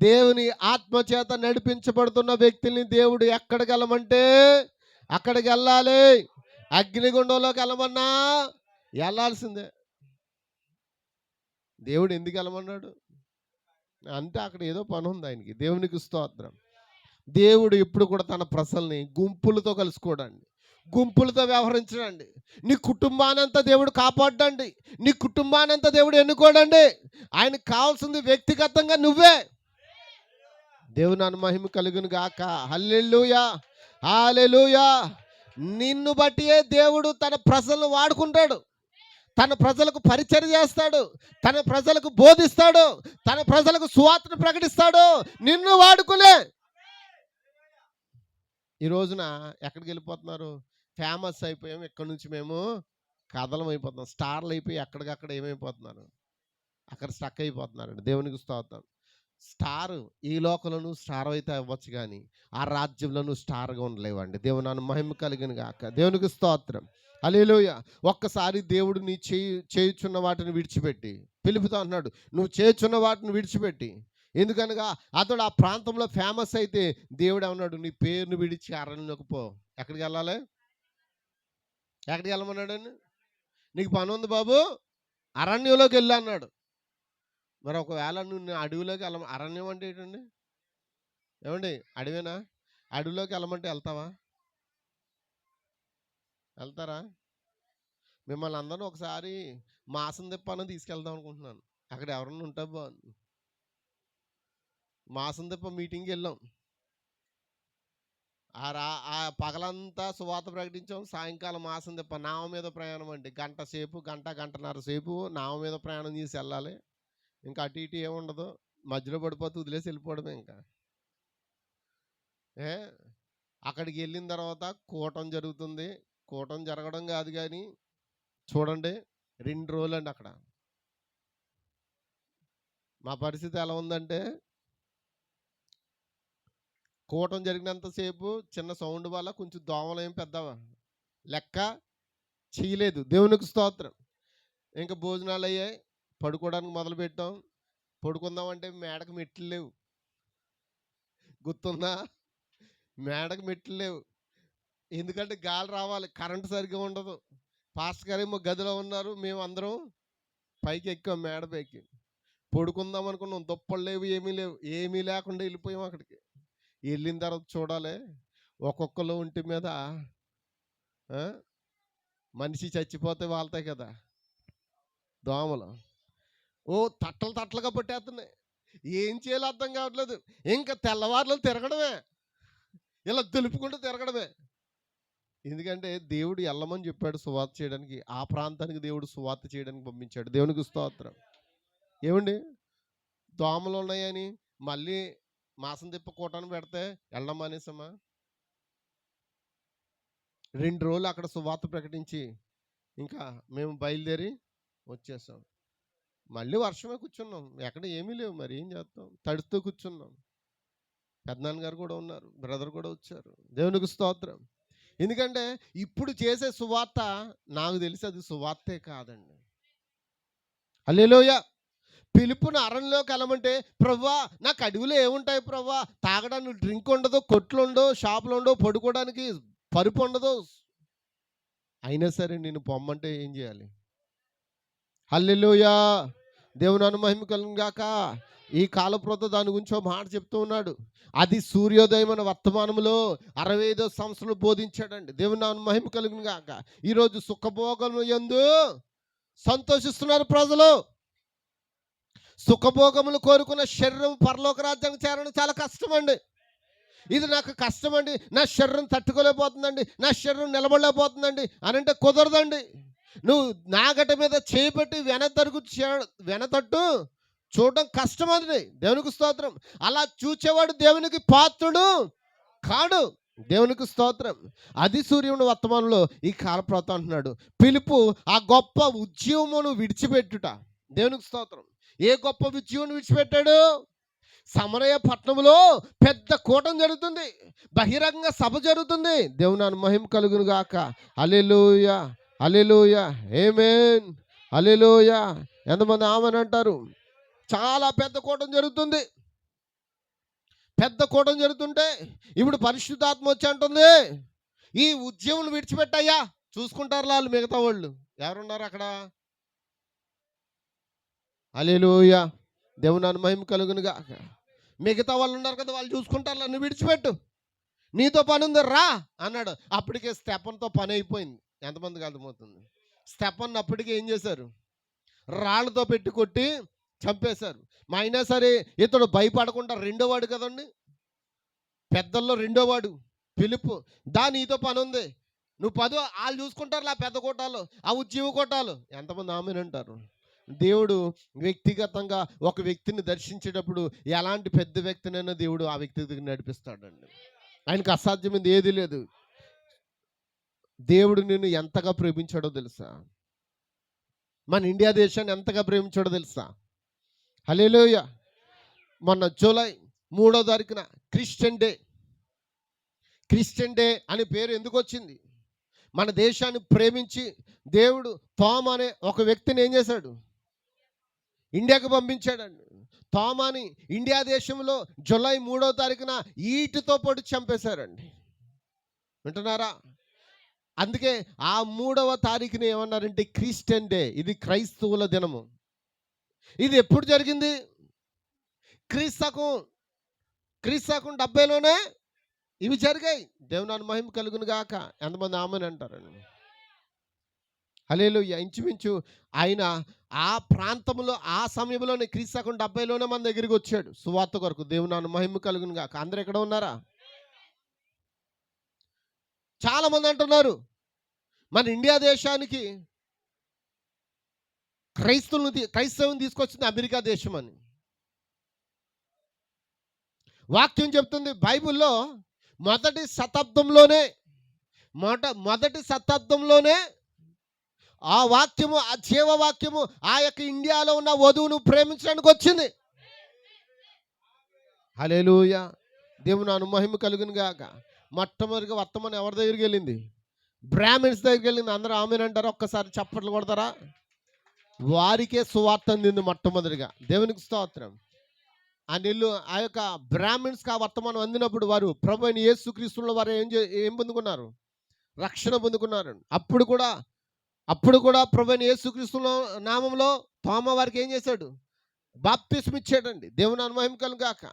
B: దేవుని ఆత్మచేత నడిపించబడుతున్న వ్యక్తుల్ని దేవుడు ఎక్కడికి వెళ్ళమంటే అక్కడికి వెళ్ళాలి. అగ్నిగుండంలోకి వెళ్ళమన్నా వెళ్ళాల్సిందే. దేవుడు ఎందుకు వెళ్ళమన్నాడు అంటే అక్కడ ఏదో పని ఉంది ఆయనకి. దేవునికి స్తోత్రం. దేవుడు ఎప్పుడు కూడా తన ప్రజల్ని గుంపులతో కలుసుకోడండి, గుంపులతో వ్యవహరించడండి. నీ కుటుంబానంతా దేవుడు కాపాడండి, నీ కుటుంబానంతా దేవుడు ఎన్నుకోడండి. ఆయనకు కావాల్సింది వ్యక్తిగతంగా నువ్వే. దేవుని మహిమ కలుగును గాక. హల్లెలూయా హల్లెలూయా. నిన్ను బట్టియే దేవుడు తన ప్రజలను వాడుకుంటాడు, తన ప్రజలకు పరిచర్య చేస్తాడు, తన ప్రజలకు బోధిస్తాడు, తన ప్రజలకు సువార్తను ప్రకటిస్తాడు. నిన్ను వాడుకునే ఈ రోజున ఎక్కడికి వెళ్ళిపోతున్నారు? ఫేమస్ అయిపోయాము, ఇక్కడ నుంచి మేము కథలం అయిపోతున్నాం, స్టార్లు అయిపోయి ఎక్కడికక్కడ ఏమైపోతున్నారు? అక్కడ స్టక్ అయిపోతున్నారండి. దేవునికి స్తోత్రం. స్టార్ ఈ లోకంలోనూ స్టార్ అయితే అవ్వచ్చు, కానీ ఆ రాజ్యంలోనూ స్టార్గా ఉండలేవండి. దేవుని మహిమ కలిగిన గాక. దేవునికి స్తోత్రం. హల్లెలూయా. ఒక్కసారి దేవుడు నీ చేయుచున్న వాటిని విడిచిపెట్టి పిలుపుతో అన్నాడు, నువ్వు చేయుచున్న వాటిని విడిచిపెట్టి ఎందుకనగా అతడు ఆ ప్రాంతంలో ఫేమస్ అయితే దేవుడు ఏమన్నాడు, నీ పేరును విడిచి అరణ్యంలోకి పో. ఎక్కడికి వెళ్ళాలి? ఎక్కడికి వెళ్ళమన్నాడండి? నీకు పని ఉంది బాబు, అరణ్యంలోకి వెళ్ళు అన్నాడు. మరి ఒకవేళ నువ్వు అడవిలోకి అరణ్యం అంటే ఏంటండి? ఏమండి, అడవేనా? అడవిలోకి వెళ్ళమంటే వెళ్తావా? వెళ్తారా? మిమ్మల్ని అందరూ ఒకసారి మాసం తిప్పని తీసుకెళ్దాం అనుకుంటున్నాను. అక్కడ ఎవరన్నా ఉంటే బాగుంది. మాసం తిప్ప మీటింగ్కి వెళ్ళాం. ఆ పగలంతా సువార్త ప్రకటించాం. సాయంకాలం మాసం తిప్ప నావ మీద ప్రయాణం అండి. గంటన్నర సేపు నావ మీద ప్రయాణం చేసి వెళ్ళాలి. ఇంకా అటు ఇటు ఏముండదు, మధ్యలో పడిపోతే వదిలేసి వెళ్ళిపోవడమే. ఇంకా అక్కడికి వెళ్ళిన తర్వాత కూటం జరుగుతుంది. కూటం జరగడం కాదు కానీ చూడండి, 2 రోజులు అండి అక్కడ. మా పరిస్థితి ఎలా ఉందంటే, కూటం జరిగినంతసేపు చిన్న సౌండ్ వల్ల కొంచెం దోమలు ఏం పెద్ద లెక్క చేయలేదు. దేవునికి స్తోత్రం. ఇంకా భోజనాలు అయ్యాయి, పడుకోవడానికి మొదలు పెట్టాం. పడుకుందామంటే మేడకు మెట్లు లేవు. గుర్తుందా? మేడకు మెట్లు లేవు. ఎందుకంటే గాలి రావాలి, కరెంటు సరిగ్గా ఉండదు. పాస్టర్ గారు ఏమో గదిలో ఉన్నారు, మేము అందరం పైకి ఎక్కాం, మేడ పైకి. పడుకుందాం అనుకున్నాం, దుప్పలు లేవు, ఏమీ లేకుండా వెళ్ళిపోయాం అక్కడికి. వెళ్ళిన తర్వాత చూడాలి, ఒక్కొక్కరు ఒంటి మీద మనిషి చచ్చిపోతే వాళ్తాయి కదా దోమలు. తట్టలుగా పట్టేస్తున్నాయి. ఏం చేయాలో అర్థం కావట్లేదు. ఇంకా తెల్లవారులు తిరగడమే, ఇలా దులుపుకుంటూ తిరగడమే. ఎందుకంటే దేవుడు వెళ్ళమని చెప్పాడు సువార్త చేయడానికి. ఆ ప్రాంతానికి దేవుడు సువార్త చేయడానికి పంపించాడు. దేవునికి స్తోత్రం. ఏమండి, దోమలు ఉన్నాయని మళ్ళీ మాసం తిప్ప కూటాన్ని పెడితే వెళ్ళడం మానేసామా? 2 రోజులు అక్కడ సువార్త ప్రకటించి ఇంకా మేము బయలుదేరి వచ్చేసాం. మళ్ళీ వర్షమే కూర్చున్నాం, ఎక్కడ ఏమీ లేవు. మరి ఏం చేస్తాం? తడుస్తూ కూర్చున్నాం. పెద్దనాన్న గారు కూడా ఉన్నారు, బ్రదర్ కూడా వచ్చారు. దేవునికి స్తోత్రం. ఎందుకంటే ఇప్పుడు చేసే సువార్త నాకు తెలిసి అది సువార్తే కాదండి. హల్లెలూయా. పిలుపుని అరణ్యంలోకి వెళ్ళమంటే, ప్రభువా నాకు అడవిలో ఏముంటాయి ప్రభువా? తాగడానికి డ్రింక్ ఉండదు, కొట్లు ఉండవు, షాపులు ఉండవు, పడుకోవడానికి పరుపు ఉండదు. అయినా సరే నేను పొమ్మంటే ఏం చేయాలి? హల్లెలూయా. దేవుని మహిమ కలుగును గాక. ఈ కాలప్రత దాని గురించి మాట చెప్తూ ఉన్నాడు. అది సూర్యోదయమైన వర్తమానంలో 65 సంవత్సరాలు బోధించాడండి. దేవుని మహిమ కలుగును గాక. ఈరోజు సుఖభోగము యందు సంతోషిస్తున్నారు ప్రజలు. సుఖభోగములు కోరుకున్న శరీరం పరలోక రాజ్యానికి చేరడం చాలా కష్టమండి. ఇది నాకు కష్టమండి, నా శరీరం తట్టుకోలేకపోతుందండి, నా శరీరం నిలబడలేకపోతుందండి అని అంటే కుదరదండి. నువ్వు నాగట మీద చేపెట్టి వెనతట్టు చూడడం కష్టం. అది దేవునికి స్తోత్రం. అలా చూచేవాడు దేవునికి పాత్రుడు కాడు. దేవునికి స్తోత్రం. అది సూర్యుని వర్తమానంలో ఈ కాలప్రత అంటున్నాడు. పిలుపు ఆ గొప్ప ఉద్యమమును విడిచిపెట్టుట. దేవునికి స్తోత్రం. ఏ గొప్ప ఉద్యమం విడిచిపెట్టాడు? సమరయ పట్టణంలో పెద్ద కూటం జరుగుతుంది, బహిరంగ సభ జరుగుతుంది. దేవుని మహిమ కలుగును గాక. హల్లెలూయా, హల్లెలూయా, ఆమేన్, హల్లెలూయా. ఎంతమంది ఆమేన్ అంటారు? చాలా పెద్ద కూటం జరుగుతుంది. పెద్ద కూటం జరుగుతుంటే ఇప్పుడు పరిశుద్ధాత్మ వచ్చి అంటుంది, ఈ ఉద్యమం విడిచిపెట్టయ్యా, చూసుకుంటారు వాళ్ళు మిగతా వాళ్ళు. ఎవరున్నారు అక్కడ? హల్లెలూయా, దేవుని మహిమ కలుగును గాక. మిగతా వాళ్ళు ఉన్నారు కదా, వాళ్ళు చూసుకుంటారు, నువ్వు విడిచిపెట్టు, నీతో పని ఉంది రా అన్నాడు. అప్పటికే స్టెఫన్తో పని అయిపోయింది. ఎంతమందికి అర్థమవుతుంది? స్టెఫన్ అప్పటికే ఏం చేశారు? రాళ్ళతో పెట్టి కొట్టి చంపేశారు. అయినా సరే ఇతడు భయపడకుండా, రెండోవాడు కదండి, పెద్దల్లో రెండోవాడు పిలుపు, నీతో పని ఉంది, నువ్వు వాళ్ళు చూసుకుంటారు ఆ పెద్ద కోటాలు, ఆ ఉద్యోగ కోటాలు. ఎంతమంది ఆమెను అంటారు? దేవుడు వ్యక్తిగతంగా ఒక వ్యక్తిని దర్శించేటప్పుడు ఎలాంటి పెద్ద వ్యక్తినైనా దేవుడు ఆ వ్యక్తి దగ్గర నడిపిస్తాడండి. ఆయనకు అసాధ్యమైంది ఏది లేదు. దేవుడు నిన్ను ఎంతగా ప్రేమించాడో తెలుసా? మన ఇండియా దేశాన్ని ఎంతగా ప్రేమించాడో తెలుసా? హల్లెలూయా. మొన్న జూలై 3వ తారీఖున క్రిస్టియన్ డే అనే పేరు ఎందుకు వచ్చింది? మన దేశాన్ని ప్రేమించి దేవుడు థామ్ అనే ఒక వ్యక్తిని ఏం చేశాడు? ఇండియాకి పంపించాడండి. తోమాని ఇండియా దేశంలో జూలై 3వ తారీఖున ఈటుతో పొడి చంపేశారండి. వింటున్నారా? అందుకే ఆ 3వ తారీఖుని ఏమన్నారంటే క్రిస్టియన్ డే, ఇది క్రైస్తవుల దినము. ఇది ఎప్పుడు జరిగింది? క్రీస్తకం 70లోనే ఇవి జరిగాయి. దేవుని మహిమ కలుగును గాక. ఎంతమంది ఆమెన్ అంటారండి? హల్లెలూయా. ఇంచుమించు ఆయన ఆ ప్రాంతంలో ఆ సమయంలోనే క్రీస్తకం 70లోనే మన దగ్గరికి వచ్చాడు సువార్త కొరకు. దేవుని మహిమ కలుగును గాక. అందరు ఎక్కడ ఉన్నారా? చాలా మంది అంటున్నారు మన ఇండియా దేశానికి క్రైస్తవం తీసుకొచ్చింది అమెరికా దేశం అని. వాక్యం చెప్తుంది బైబిల్లో మొదటి శతాబ్దంలోనే ఆ వాక్యము, ఆ జీవవాక్యము ఆ యొక్క ఇండియాలో ఉన్న వధువును ప్రేమించడానికి వచ్చింది. హల్లెలూయా. దేవుని మహిమ కలుగును గాక. మొట్టమొదటిగా వర్తమానం ఎవరి దగ్గరికి వెళ్ళింది? బ్రాహ్మిన్స్ దగ్గరికి వెళ్ళింది. అందరూ ఆమెన్ అంటారా? ఒక్కసారి చప్పట్లు కొడతారా? వారికే సువార్త అందింది మొట్టమొదటిగా. దేవునికి స్తోత్రం. ఆ యొక్క బ్రాహ్మిన్స్కి ఆ వర్తమానం అందినప్పుడు వారు ప్రభు అయిన యేసుక్రీస్తులో వారు ఏం పొందుకున్నారు? రక్షణ పొందుకున్నారు. అప్పుడు కూడా ప్రభు అయిన యేసుక్రీస్తులో నామంలో తోమా వారికి ఏం చేశాడు? బాప్తిస్మ ఇచ్చాడండి. దేవుని మహిమ కలుగును గాక.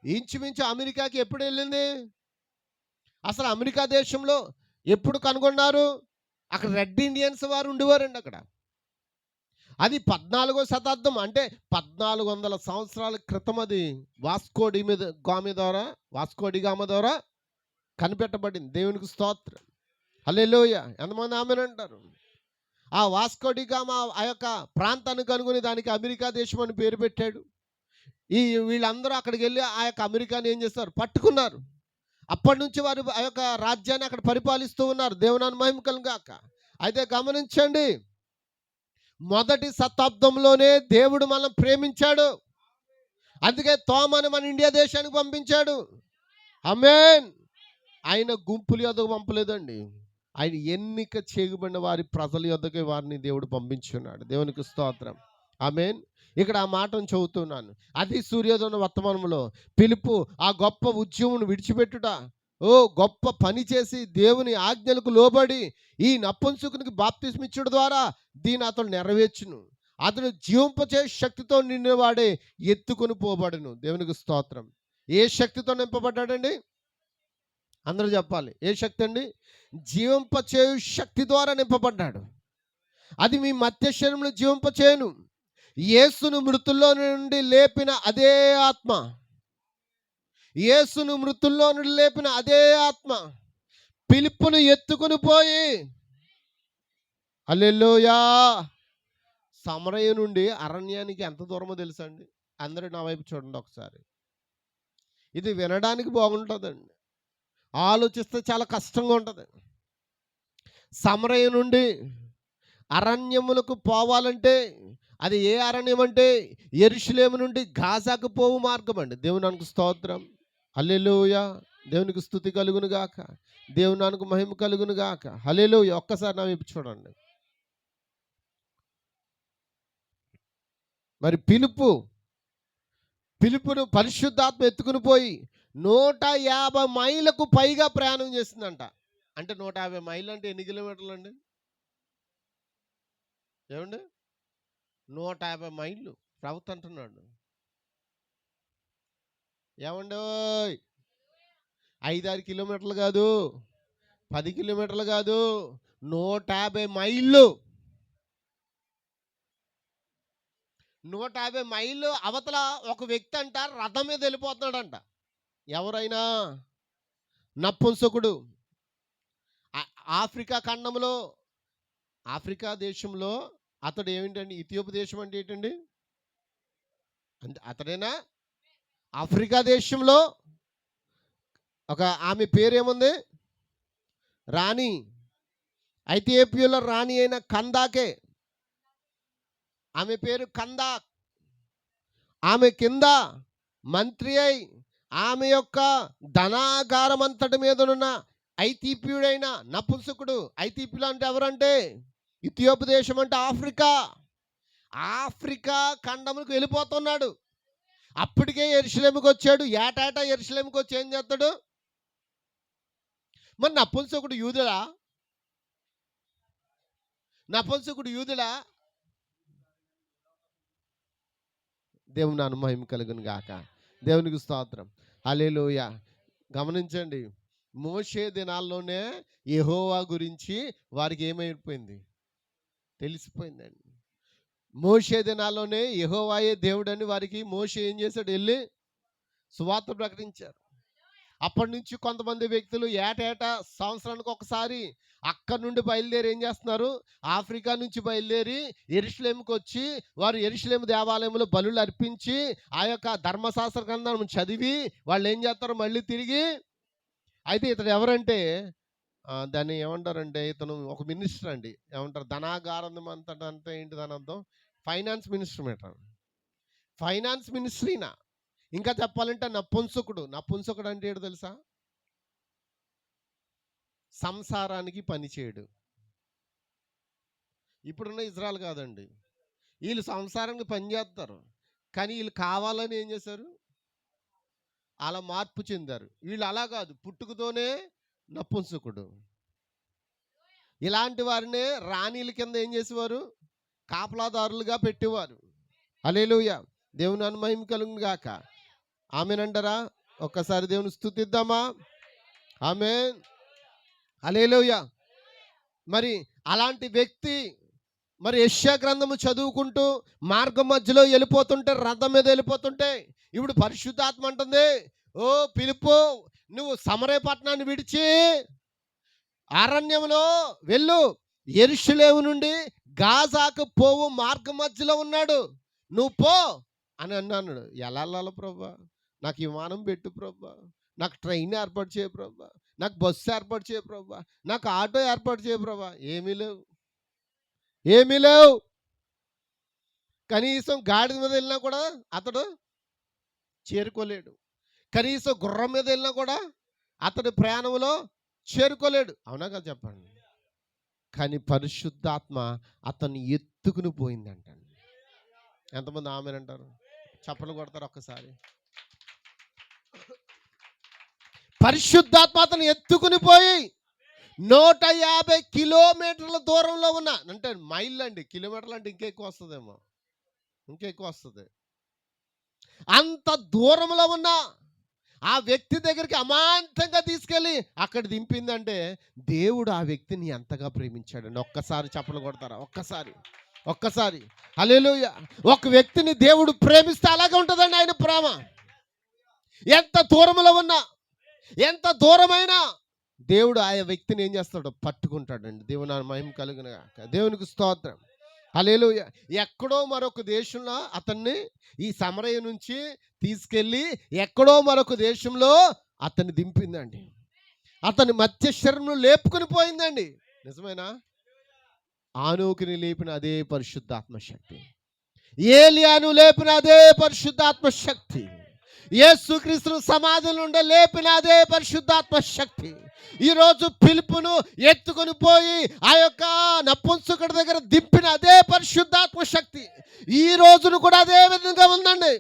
B: ఇంచుమించు అమెరికాకి ఎప్పుడు వెళ్ళింది? అసలు అమెరికా దేశంలో ఎప్పుడు కనుగొన్నారు? అక్కడ రెడ్ ఇండియన్స్ వారు ఉండేవారండి అక్కడ. అది 14వ శతాబ్దం, అంటే 1400 సంవత్సరాల క్రితం అది వాస్కో డి గామా ద్వారా కనిపెట్టబడింది. దేవునికి స్తోత్రం. హల్లెలూయా. ఎంతమంది ఆమెన్ అంటారు? ఆ వాస్కో డి గామా ఆ యొక్క ప్రాంతాన్ని కనుగొని దానికి అమెరికా దేశం అని పేరు పెట్టాడు. వీళ్ళందరూ అక్కడికి వెళ్ళి ఆ యొక్క అమెరికాని ఏం చేస్తారు? పట్టుకున్నారు. అప్పటి నుంచి వారు ఆ యొక్క రాజ్యాన్ని అక్కడ పరిపాలిస్తూ ఉన్నారు. దేవుని మహిమ కలుగును గాక. అయితే గమనించండి, మొదటి శతాబ్దంలోనే దేవుడు మనం ప్రేమించాడు. అందుకే తోమాను మన ఇండియా దేశానికి పంపించాడు. ఆమేన్. ఆయన గుంపుల యొద్దకు పంపలేదండి. ఆయన ఎన్నిక చేయబడిన వారి ప్రజల యొద్దకే వారిని దేవుడు పంపించున్నాడు. దేవునికి స్తోత్రం. ఆమేన్. ఇక్కడ ఆ మాటను చదువుతున్నాను. అది సూర్యోదయ వర్తమానంలో పిలుపు ఆ గొప్ప ఉద్యమం విడిచిపెట్టుట, గొప్ప పని చేసి దేవుని ఆజ్ఞలకు లోబడి ఈ నపుంసకునికి బాప్తిస్మ ఇచ్చుట ద్వారా దీని అతడు నెరవేర్చును. అతడు జీవింపచే శక్తితో నిండినవాడే ఎత్తుకొని పోబడును. దేవునికి స్తోత్రం. ఏ శక్తితో నింపబడ్డాడండి? అందరూ చెప్పాలి. ఏ శక్తి అండి? జీవింపచేయు శక్తి ద్వారా నింపబడ్డాడు. అది మీ మధ్య శరీరంలో జీవింపచేయను. యేసును మృతుల్లో నుండి లేపిన అదే ఆత్మ, పిలుపును ఎత్తుకుని పోయి, హల్లెలూయా, సమరయ నుండి అరణ్యానికి ఎంత దూరమో తెలుసా అండి? అందరూ నా వైపు చూడండి ఒకసారి. ఇది వినడానికి బాగుంటుందండి, ఆలోచిస్తే చాలా కష్టంగా ఉంటుంది. సమరయ నుండి అరణ్యములకు పోవాలంటే అది ఏ అరణ్యం అంటే యెరూషలేము నుండి గాజాకు పోవు మార్గం అండి. దేవునికి స్తోత్రం. హల్లెలూయా. దేవునికి స్తుతి కలుగును గాక. దేవునికి మహిమ కలుగును గాక. హల్లెలూయా. ఒక్కసారి నా వైపు చూడండి. మరి పిలుపును పరిశుద్ధాత్మ ఎత్తుకుని పోయి 150 మైళ్ళకు పైగా ప్రయాణం చేసిందంట. అంటే 150 మైళ్ళు అంటే ఎన్ని కిలోమీటర్లు అండి? ఏమండి? 150 మైళ్ళు ప్రవక్త అంటున్నాడు. ఏమండి? 5-6 కిలోమీటర్లు కాదు, 10 కిలోమీటర్లు కాదు, 150 మైళ్ళు. 150 మైళ్ళు అవతల ఒక వ్యక్తి అంట రథం మీద వెళ్ళిపోతున్నాడంట. ఎవరైనా? నపుంసకుడు. ఆఫ్రికా ఖండంలో, ఆఫ్రికా దేశంలో అతడు ఏమిటండి? ఇథియోపియా దేశం అంటే ఏంటండి? అంటే అతడేనా? ఆఫ్రికా దేశంలో ఒక ఆమె పేరేముంది? రాణి. ఇథియోపియాలో రాణి అయిన కందాకే, ఆమె పేరు కందాక్. ఆమె కింద మంత్రి అయి ఆమె యొక్క ధనాగారం అంతటి మీదనున్న ఐథియోపియుడైన నపుంసకుడు. ఐథియోపియా అంటే ఎవరంటే? ఇథియోపియా దేశం అంటే ఆఫ్రికా ఖండములకు వెళ్ళిపోతున్నాడు. అప్పటికే యెరూషలేముకి వచ్చాడు. ఏటేటా యెరూషలేముకి వచ్చి ఏం చేస్తాడు? మరి నపుంసకుడు యూదుడా? నపుంసకుడు యూదుడా? దేవుని నామమున మహిమ కలుగును గాక. దేవునికి స్తోత్రం. హల్లెలూయా. గమనించండి, మోషే దినాల్లోనే యెహోవా గురించి వారికి ఏమైపోయింది? తెలిసిపోయిందండి. మోషే దినాల్లోనే యెహోవాయే దేవుడని వారికి మోషే ఏం చేశాడు? వెళ్ళి సువార్త ప్రకటించారు. అప్పటి నుంచి కొంతమంది వ్యక్తులు ఏటేటా సంవత్సరానికి ఒకసారి అక్కడి నుండి బయలుదేరి ఏం చేస్తున్నారు? ఆఫ్రికా నుంచి బయలుదేరి యెరూషలేముకి వచ్చి వారు యెరూషలేము దేవాలయంలో బలులు అర్పించి ఆ యొక్క ధర్మశాస్త్ర గ్రంథం చదివి వాళ్ళు ఏం చేస్తారు? మళ్ళీ తిరిగి. అయితే ఇతడు ఎవరంటే దాన్ని ఏమంటారంటే ఇతను ఒక మినిస్టర్ అండి. ఏమంటారు? ధనాగారం అంతా ఏంటి దాని అర్థం? ఫైనాన్స్ మినిస్టర్ మాట. ఫైనాన్స్ మినిస్ట్రీనా? ఇంకా చెప్పాలంటే నపుంసకుడు. నపుంసకుడు అంటే ఏంటో తెలుసా? సంసారానికి పని చేయడు. ఇప్పుడున్న ఇజ్రాయెల్ కాదండి. వీళ్ళు సంసారానికి పని చేస్తారు, కానీ వీళ్ళు కావాలని ఏం చేశారు? అలా మార్పు చెందారు. వీళ్ళు అలా కాదు, పుట్టుకతోనే నపుంసకుడు. ఇలాంటి వారినే రాణీల కింద ఏం చేసేవారు? కాపలాదారులుగా పెట్టేవారు. హల్లెలూయా. దేవుని మహిమ కలుగును గాక. ఆమేనంటారా? ఒక్కసారి దేవుని స్తుతిద్దామా? ఆమేన్. హల్లెలూయా. మరి అలాంటి వ్యక్తి మరి యెషయా గ్రంథము చదువుకుంటూ మార్గం మధ్యలో వెళ్ళిపోతుంటే, రథం మీద వెళ్ళిపోతుంటే ఇప్పుడు పరిశుద్ధాత్మ అంటుంది, ఓ ఫిలిప్పు, నువ్వు సమరయ పట్టణాన్ని విడిచి అరణ్యంలో వెళ్ళు, యెరూషలేము నుండి గాజాకు పోవు మార్గం మధ్యలో ఉన్నాడు, నువ్వు పో అని అన్నాడు. ఎలా వెళ్ళాలి ప్రభా? నాకు విమానం పెట్టు ప్రభా, నాకు ట్రైన్ ఏర్పాటు చేయ ప్రభా, నాకు బస్సు ఏర్పాటు చేయ ప్రభా, నాకు ఆటో ఏర్పాటు చేయ ప్రభా. ఏమీ లేవు, ఏమీ లేవు. కనీసం గాడిద మీద వెళ్ళినా కూడా అతడు చేరుకోలేడు. కనీసం గుర్రం మీద వెళ్ళినా కూడా అతడి ప్రయాణంలో చేరుకోలేడు. అవునా కదా చెప్పండి? కానీ పరిశుద్ధాత్మ అతన్ని ఎత్తుకుని పోయిందంటండి. ఎంతమంది ఆమేనంటారు? చప్పలు కొడతారు ఒక్కసారి. పరిశుద్ధాత్మ అతను ఎత్తుకుని పోయి 150 కిలోమీటర్ల దూరంలో ఉన్న, అంటే మైళ్ళు అండి, కిలోమీటర్లు అంటే ఇంకా ఎక్కువ వస్తుందేమో, ఇంకా ఎక్కువ వస్తుంది. అంత దూరంలో ఉన్న ఆ వ్యక్తి దగ్గరికి అమాంతంగా తీసుకెళ్ళి అక్కడ దింపిందంటే దేవుడు ఆ వ్యక్తిని ఎంతగా ప్రేమించాడండి. ఒక్కసారి చప్పలు కొడతారా? ఒక్కసారి హల్లెలూయా. ఒక వ్యక్తిని దేవుడు ప్రేమిస్తే అలాగే ఉంటుందండి ఆయన ప్రేమ. ఎంత దూరంలో ఉన్నా, ఎంత దూరమైనా దేవుడు ఆ వ్యక్తిని ఏం చేస్తాడో? పట్టుకుంటాడండి. దేవుని మహిమ కలుగును గాక. దేవునికి స్తోత్రం. హల్లెలూయా. ఎక్కడో మరొక దేశంలో అతన్ని ఈ సమరయ నుంచి తీసుకెళ్ళి ఎక్కడో మరొక దేశంలో అతన్ని దింపిందండి. అతని మత్స్య శరీరం లేపుకొని పోయిందండి. నిజమేనా? ఆనోకుని లేపిన అదే పరిశుద్ధాత్మ శక్తి, ఏలియాను లేపిన అదే పరిశుద్ధాత్మ శక్తి, యేసుక్రీస్తును సమాధి నుండి లేపిన అదే పరిశుద్ధాత్మ శక్తి ఈరోజు ఫిలిప్పును ఎత్తుకొని పోయి ఆ యొక్క నపుంసకుడి దగ్గర దింపిన అదే పరిశుద్ధాత్మ శక్తి ఈ రోజును కూడా అదే విధంగా ఉందండి.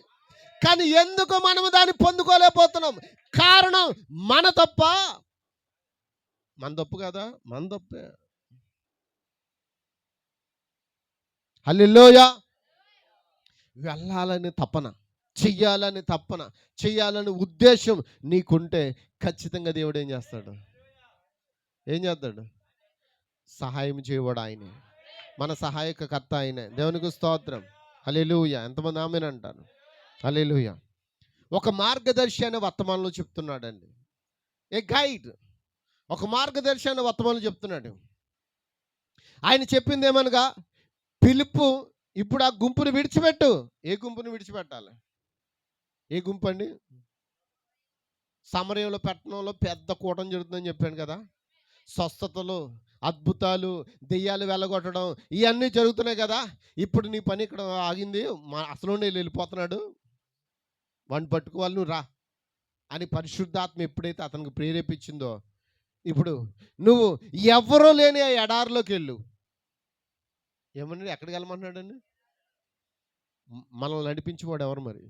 B: కానీ ఎందుకు మనము దాన్ని పొందుకోలేకపోతున్నాం? కారణం మన తప్ప? మన తప్పు కదా? మన తప్పే. హల్లెలూయా. వెళ్ళాలని తపన, చెయ్యాలని తపన, చెయ్యాలని ఉద్దేశం నీకుంటే ఖచ్చితంగా దేవుడు ఏం చేస్తాడు? ఏం చేస్తాడు? సహాయం చేయవాడు ఆయనే, మన సహాయక కర్త ఆయనే. దేవునికి స్తోత్రం. హల్లెలూయా. ఎంతమంది ఆమేన్ అంటారు? హల్లెలూయా. ఒక మార్గదర్శి అనే వర్తమానంలో చెప్తున్నాడండి. ఏ గైడ్, ఒక మార్గదర్శి అనే వర్తమానంలో చెప్తున్నాడు. ఆయన చెప్పింది ఏమనగా, ఫిలిప్పు ఇప్పుడు ఆ గుంపును విడిచిపెట్టు. ఏ గుంపును విడిచిపెట్టాలి? ఏ గుంపు అండి? సమరయంలో పట్టణంలో పెద్ద కూటం జరుగుతుందని చెప్పాను కదా. స్వస్థతలు, అద్భుతాలు, దెయ్యాలు వెళ్ళగొట్టడం ఇవన్నీ జరుగుతున్నాయి కదా. ఇప్పుడు నీ పని ఇక్కడ ఆగింది, అసలు వెళ్ళిపోతున్నాడు, వాడిని పట్టుకోవాలి, నువ్వు రా అని పరిశుద్ధాత్మ ఎప్పుడైతే అతనికి ప్రేరేపించిందో, ఇప్పుడు నువ్వు ఎవరో లేని ఆ ఎడారిలోకి వెళ్ళు. ఏమన్నాడు? ఎక్కడికి వెళ్ళమంటున్నాడండి? మనల్ని నడిపించేవాడు ఎవరు మరి?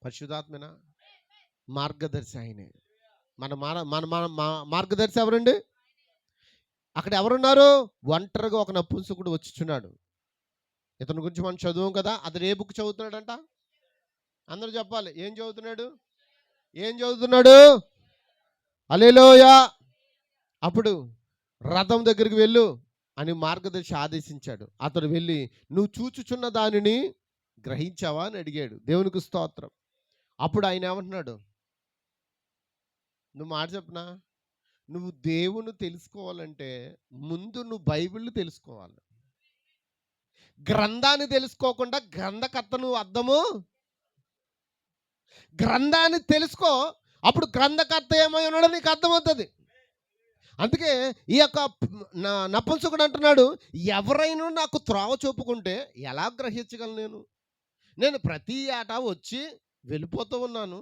B: పరిశుద్ధాత్మేనా? మార్గదర్శి ఆయనే. మన మన మన మన మార్గదర్శి ఎవరండి? అక్కడ ఎవరున్నారు? ఒంటరిగా ఒక నపుంసకుడు వచ్చుచున్నాడు. ఇతని గురించి మనం చదువు కదా. అతను ఏ బుక్ చదువుతున్నాడంట? అందరూ చెప్పాలి. ఏం చదువుతున్నాడు? ఏం చదువుతున్నాడు? హల్లెలూయా. అప్పుడు రథం దగ్గరికి వెళ్ళు అని మార్గదర్శి ఆదేశించాడు. అతడు వెళ్ళి నువ్వు చూచుచున్న దానిని గ్రహించావా అని అడిగాడు. దేవునికి స్తోత్రం. అప్పుడు ఆయన ఏమంటున్నాడు? నువ్వు మాట చెప్పనా? నువ్వు దేవుని తెలుసుకోవాలంటే ముందు నువ్వు బైబిల్ తెలుసుకోవాలి. గ్రంథాన్ని తెలుసుకోకుండా గ్రంథకర్త నువ్వు అర్థము. గ్రంథాన్ని తెలుసుకో, అప్పుడు గ్రంథకర్త ఏమై ఉన్నాడో నీకు అర్థమవుతుంది. అందుకే ఈ యొక్క నపుంసకుడు అంటున్నాడు, ఎవరైనా నాకు త్రోవ చూపుకుంటే ఎలా గ్రహించగలను? నేను ప్రతి ఏటా వచ్చి వెళ్ళిపోతూ ఉన్నాను.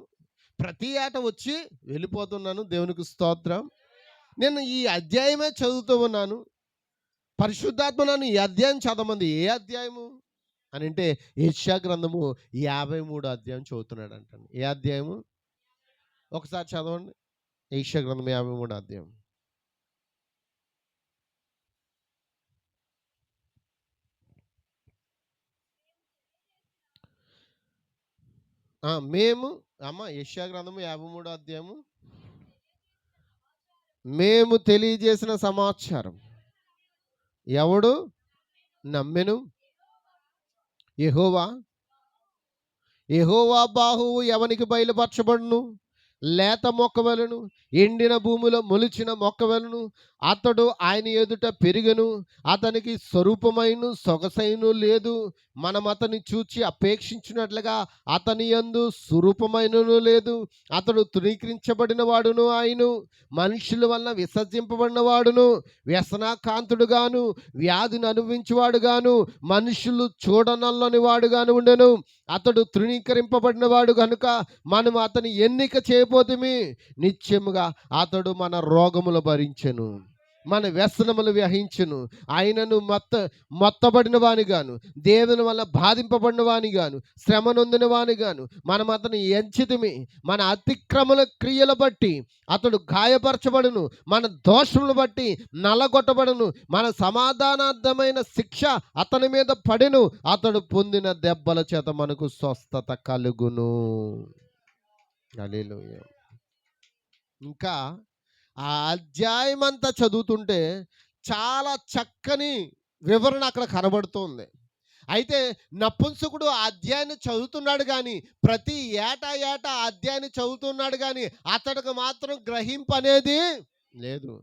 B: దేవునికి స్తోత్రం. నేను ఈ అధ్యాయమే చదువుతూ ఉన్నాను. పరిశుద్ధాత్మ నన్ను ఈ అధ్యాయం చదవమంది. ఏ అధ్యాయము అని అంటే యెషయా గ్రంథము 53 అధ్యాయం చదువుతున్నాడు అంటాను. ఏ అధ్యాయము? ఒకసారి చదవండి. యెషయా గ్రంథం 53 అధ్యాయం. మేము యెషయా గ్రంథము 53 అధ్యాయము. మేము తెలియజేసిన సమాచారం ఎవడు నమ్మెను? యెహోవా బాహువు ఎవనికి బయలుపరచబడును? లేత మొక్కవలను, ఎండిన భూమిలో మొలిచిన మొక్కవలను అతడు ఆయన ఎదుట పెరిగెను. అతనికి స్వరూపమైన సొగసైన లేదు. మనం అతన్ని చూచి అపేక్షించినట్లుగా అతని యందు స్వరూపమైనను లేదు. అతడు తృణీకరించబడిన వాడును, ఆయన మనుషుల వలన విసర్జింపబడిన వాడును, వ్యసనాకాంతుడుగాను వ్యాధిని అనుభవించేవాడుగాను మనుషులు చూడనల్లని వాడుగాను ఉండెను. అతడు తృణీకరింపబడిన వాడు కనుక మనం అతని ఎన్నిక చేయబోతుమి. నిత్యముగా అతడు మన రోగములు భరించెను, మన వ్యసనములు వహించును. ఆయనను మొత్తబడిన వానిగాను, దేవుని వల్ల బాధింపబడిన వానిగాను, శ్రమ నొందిన వానిగాను మనం అతను ఎంచితిమి. మన అతిక్రమల క్రియల బట్టి అతడు గాయపరచబడును, మన దోషములు బట్టి నలగొట్టబడును. మన సమాధానార్థమైన శిక్ష అతని మీద పడెను. అతడు పొందిన దెబ్బల చేత మనకు స్వస్థత కలుగును. హల్లెలూయా. ఇంకా ఆ అధ్యాయం అంతా చదువుతుంటే చాలా చక్కని వివరణ అక్కడ కనబడుతుంది. అయితే నపుంసకుడు ఆ అధ్యాయాన్ని చదువుతున్నాడు కానీ, ప్రతి ఏటా అధ్యాయాన్ని చదువుతున్నాడు కానీ అతడికి మాత్రం గ్రహింపు అనేది లేదు.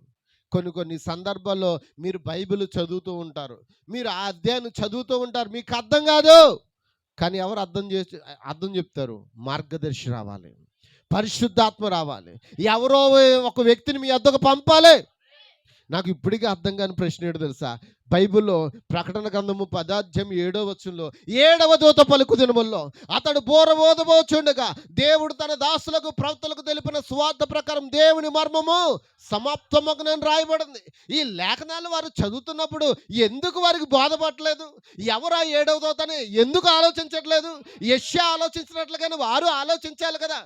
B: కొన్ని సందర్భాల్లో మీరు బైబిల్ చదువుతూ ఉంటారు, మీరు ఆ అధ్యాయాన్ని చదువుతూ ఉంటారు, మీకు అర్థం కాదు. కానీ ఎవరు అర్థం చెప్తారు? మార్గదర్శి రావాలి, పరిశుద్ధాత్మ రావాలి, ఎవరో ఒక వ్యక్తిని మీ వద్దకు పంపాలి. నాకు ఇప్పటికీ అర్థం కాని ప్రశ్న ఏంటో తెలుసా? బైబిల్లో ప్రకటన గ్రంథము 10వ అధ్యాయం 7వ వచనంలో 7వ దూత పలుకు దినముల్లో అతడు బోర ఊదబోచుండగా దేవుడు తన దాసులకు ప్రవక్తలకు తెలిపిన సువార్త ప్రకారం దేవుని మర్మము సమాప్తమగునని రాయబడింది. ఈ లేఖనాలు వారు చదువుతున్నప్పుడు ఎందుకు వారికి బోధపడలేదు? ఎవరా 7వ దూతని ఎందుకు ఆలోచించట్లేదు? యెషయా ఆలోచించినట్లుగానే వారు ఆలోచించాలి కదా.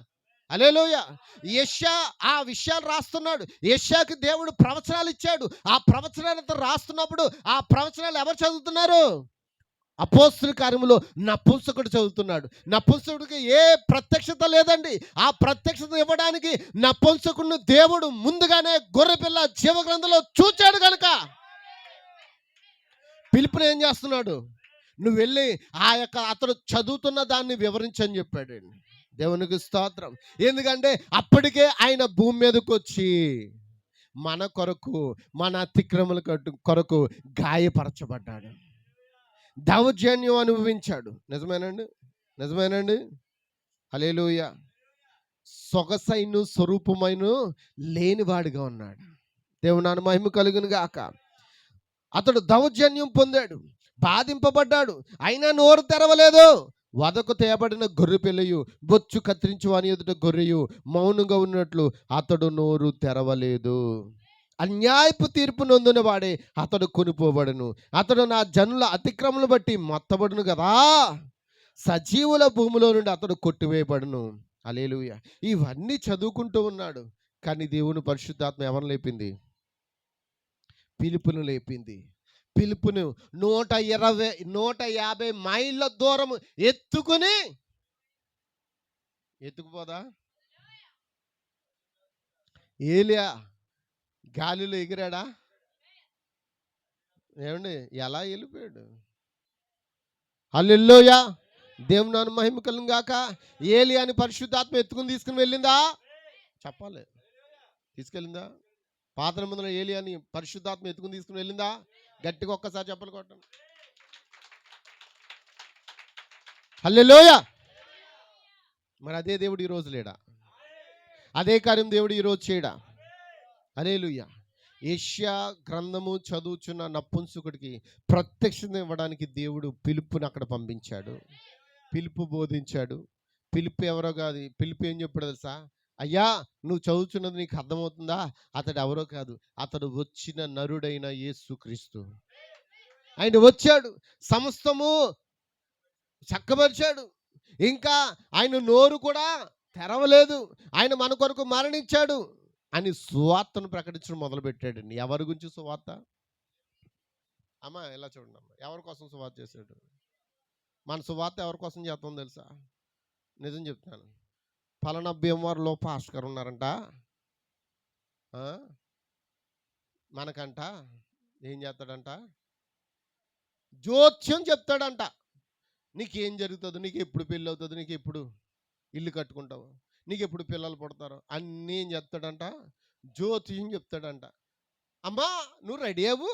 B: హల్లెలూయా. యెషయా ఆ విషయాలు రాస్తున్నాడు. యెషయాకి దేవుడు ప్రవచనాలు ఇచ్చాడు. ఆ ప్రవచనాలు రాస్తున్నప్పుడు ఆ ప్రవచనాలు ఎవరు చదువుతున్నారు? అపోస్తలుల కార్యములో నపుంసకుడు చదువుతున్నాడు. నపుంసకుడికి ఏ ప్రత్యక్షత లేదండి. ఆ ప్రత్యక్షత ఇవ్వడానికి నపుంసకుడిని దేవుడు ముందుగానే గొర్రెపిల్ల జీవగ్రంథంలో చూచాడు కనుక పిలుపుని ఏం చేస్తున్నాడు? నువ్వు వెళ్ళి అతడు చదువుతున్న దాన్ని వివరించని చెప్పాడు. దేవునికి స్తోత్రం. ఎందుకంటే అప్పటికే ఆయన భూమి మీదకి వచ్చి మన కొరకు, మన అతిక్రమల కొరకు గాయపరచబడ్డాడు, దౌర్జన్యం అనుభవించాడు. నిజమేనండి. హల్లెలూయా. సొగసైన స్వరూపమైన లేనివాడిగా ఉన్నాడు. దేవుని నామమునకు మహిమ కలుగును గాక. అతడు దౌర్జన్యం పొందాడు, బాధింపబడ్డాడు, అయినా నోరు తెరవలేదు. వదకు తేబడిన గొర్రె పిల్లయు బొచ్చు కత్తిరించి వాని ఎదుట గొర్రెయు మౌనంగా ఉన్నట్లు అతడు నోరు తెరవలేదు. అన్యాయపు తీర్పు నొందిన వాడే అతడు కొనిపోబడును. అతడు నా జనుల అతిక్రమను బట్టి మొత్తబడును కదా. సజీవుల భూమిలో నుండి అతడు కొట్టివేయబడును. హల్లెలూయా. ఇవన్నీ చదువుకుంటూ ఉన్నాడు. కానీ దేవుని పరిశుద్ధాత్మ ఎవరిని లేపింది? పిలుపును లేపింది. పిలుపును 150 మైళ్ళ దూరం ఎత్తుకుపోదా? ఏలియా గాలిలో ఎగిరాడా? ఏమండి, ఎలా వెళ్ళిపోయాడు? హల్లెలూయా. దేవుని నామమున మహిమ కలుగును గాక. ఏలియాని పరిశుద్ధాత్మ తీసుకుని వెళ్ళిందా? చెప్పాలి. తీసుకెళ్ళిందా? పాత నిబంధనలో ఏలియాని పరిశుద్ధాత్మ తీసుకుని వెళ్ళిందా? గట్టిగా ఒక్కసారి చెప్పలు కొట్టండి. హల్లెలూయా. మరి అదే దేవుడు ఈరోజు లేడా? అదే కార్యం దేవుడు ఈరోజు చేయడా? హల్లెలూయా. యెషయా గ్రంథము చదువుచున్న నపుంసకుడికి ప్రత్యక్షత ఇవ్వడానికి దేవుడు పిలుపుని అక్కడ పంపించాడు. పిలుపు బోధించాడు. పిలుపు ఎవరో కాదు. పిలుపు ఏం చెప్పాడు తెలుసా? అయ్యా, నువ్వు చదువుతున్నది నీకు అర్థమవుతుందా? అతడు ఎవరో కాదు, అతడు వచ్చిన నరుడైన యేసుక్రీస్తు. ఆయన వచ్చాడు, సమస్తము చక్కబరిచాడు. ఇంకా ఆయన నోరు కూడా తెరవలేదు. ఆయన మన కొరకు మరణించాడు అని సువార్తను ప్రకటించడం మొదలుపెట్టాడండి. ఎవరి గురించి సువార్త? అమ్మ ఇలా చూడండి అమ్మ, ఎవరి కోసం సువార్త చేశాడు? మన సువార్త ఎవరి కోసం చేస్తాం తెలుసా? నిజం చెప్తాను. పలానా భీమవరంలో పాస్టర్ గారు ఉన్నారంట. మనకంట ఏం చేస్తాడంట? జోత్యం చెప్తాడంట. నీకేం జరుగుతుందో, నీకు ఎప్పుడు పెళ్ళి అవుతుందో, నీకు ఎప్పుడు ఇల్లు కట్టుకుంటావు, నీకు ఎప్పుడు పిల్లలు పుడతారో అన్నీ ఏం చెప్తాడంట? జ్యోతిష్యం చెప్తాడంట. అమ్మా నువ్వు రెడీ అవ్వు,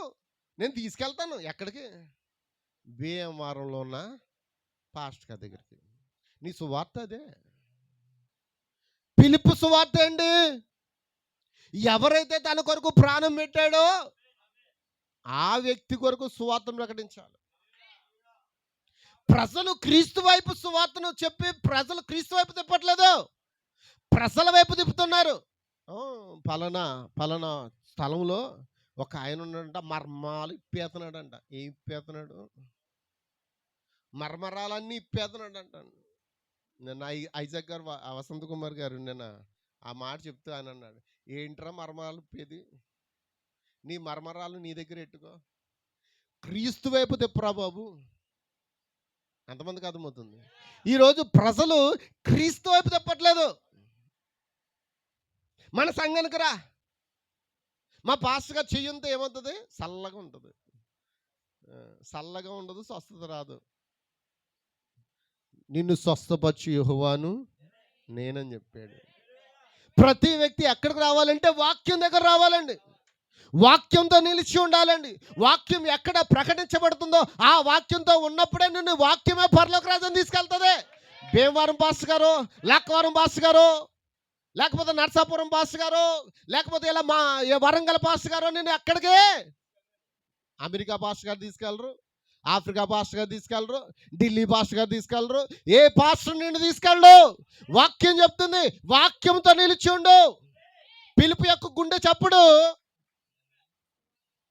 B: నేను తీసుకెళ్తాను. ఎక్కడికి? భీమవరంలో ఉన్న పాస్టర్ గారి దగ్గరికి. నీ సువార్త అదే. పిలుపు సువార్త అండి. ఎవరైతే తన కొరకు ప్రాణం పెట్టాడో ఆ వ్యక్తి కొరకు సువార్తను ప్రకటించాలి. ప్రజలు క్రీస్తు వైపు సువార్తను చెప్పి ప్రజలు క్రీస్తు వైపు తిప్పట్లేదు, ప్రజల వైపు తిప్పుతున్నారు. పలానా స్థలంలో ఒక ఆయన ఉన్నాడంట, మర్మాలు ఇప్పేస్తున్నాడంట. ఏం ఇప్పేస్తున్నాడు? మర్మరాలన్నీ ఇప్పేస్తున్నాడంట. నిన్న ఐజాక్ గారు, వసంత్ కుమార్ గారు నిన్న ఆ మాట చెప్తూ ఆయన అన్నాడు, ఏంట్రా మర్మరాలు ఇప్పేది? నీ మర్మరాలు నీ దగ్గర ఎట్టుకో, క్రీస్తు వైపు తిప్పరా బాబు. ఎంతమందికి అర్థమవుతుంది? ఈరోజు ప్రజలు క్రీస్తు వైపు తిప్పట్లేదు. మన సంఘానికి రా, మా పాస్టర్గా చెయ్యంతో ఏమవుతుంది? చల్లగా ఉంటుంది. చల్లగా ఉండదు, స్వస్థత రాదు. నిన్ను స్వస్థపరచు యెహోవాను నేనని చెప్పాడు. ప్రతి వ్యక్తి ఎక్కడికి రావాలంటే వాక్యం దగ్గర రావాలండి. వాక్యంతో నిలిచి ఉండాలండి. వాక్యం ఎక్కడ ప్రకటించబడుతుందో ఆ వాక్యంతో ఉన్నప్పుడే నిన్ను వాక్యమే పరలోక రాజ్యం తీసుకెళ్తుంది. భీమవరం పాస్టర్ గారు, లక్కవరం పాస్టర్ గారు, లేకపోతే నర్సాపురం పాస్టర్ గారు, లేకపోతే ఇలా మా వరంగల్ పాస్టర్ గారు నిన్ను ఎక్కడికి? అమెరికా పాస్టర్ గారు తీసుకెళ్ళరు, ఆఫ్రికా పాస్టర్ గారు తీసుకెళ్ళరు, ఢిల్లీ పాస్టర్ గారు తీసుకెళ్ళరు. ఏ పాస్టర్ నిన్ను తీసుకెళ్ళడు. వాక్యం చెప్తుంది, వాక్యంతో నిలిచి ఉండు. పిలుపు యొక్క గుండె చప్పుడు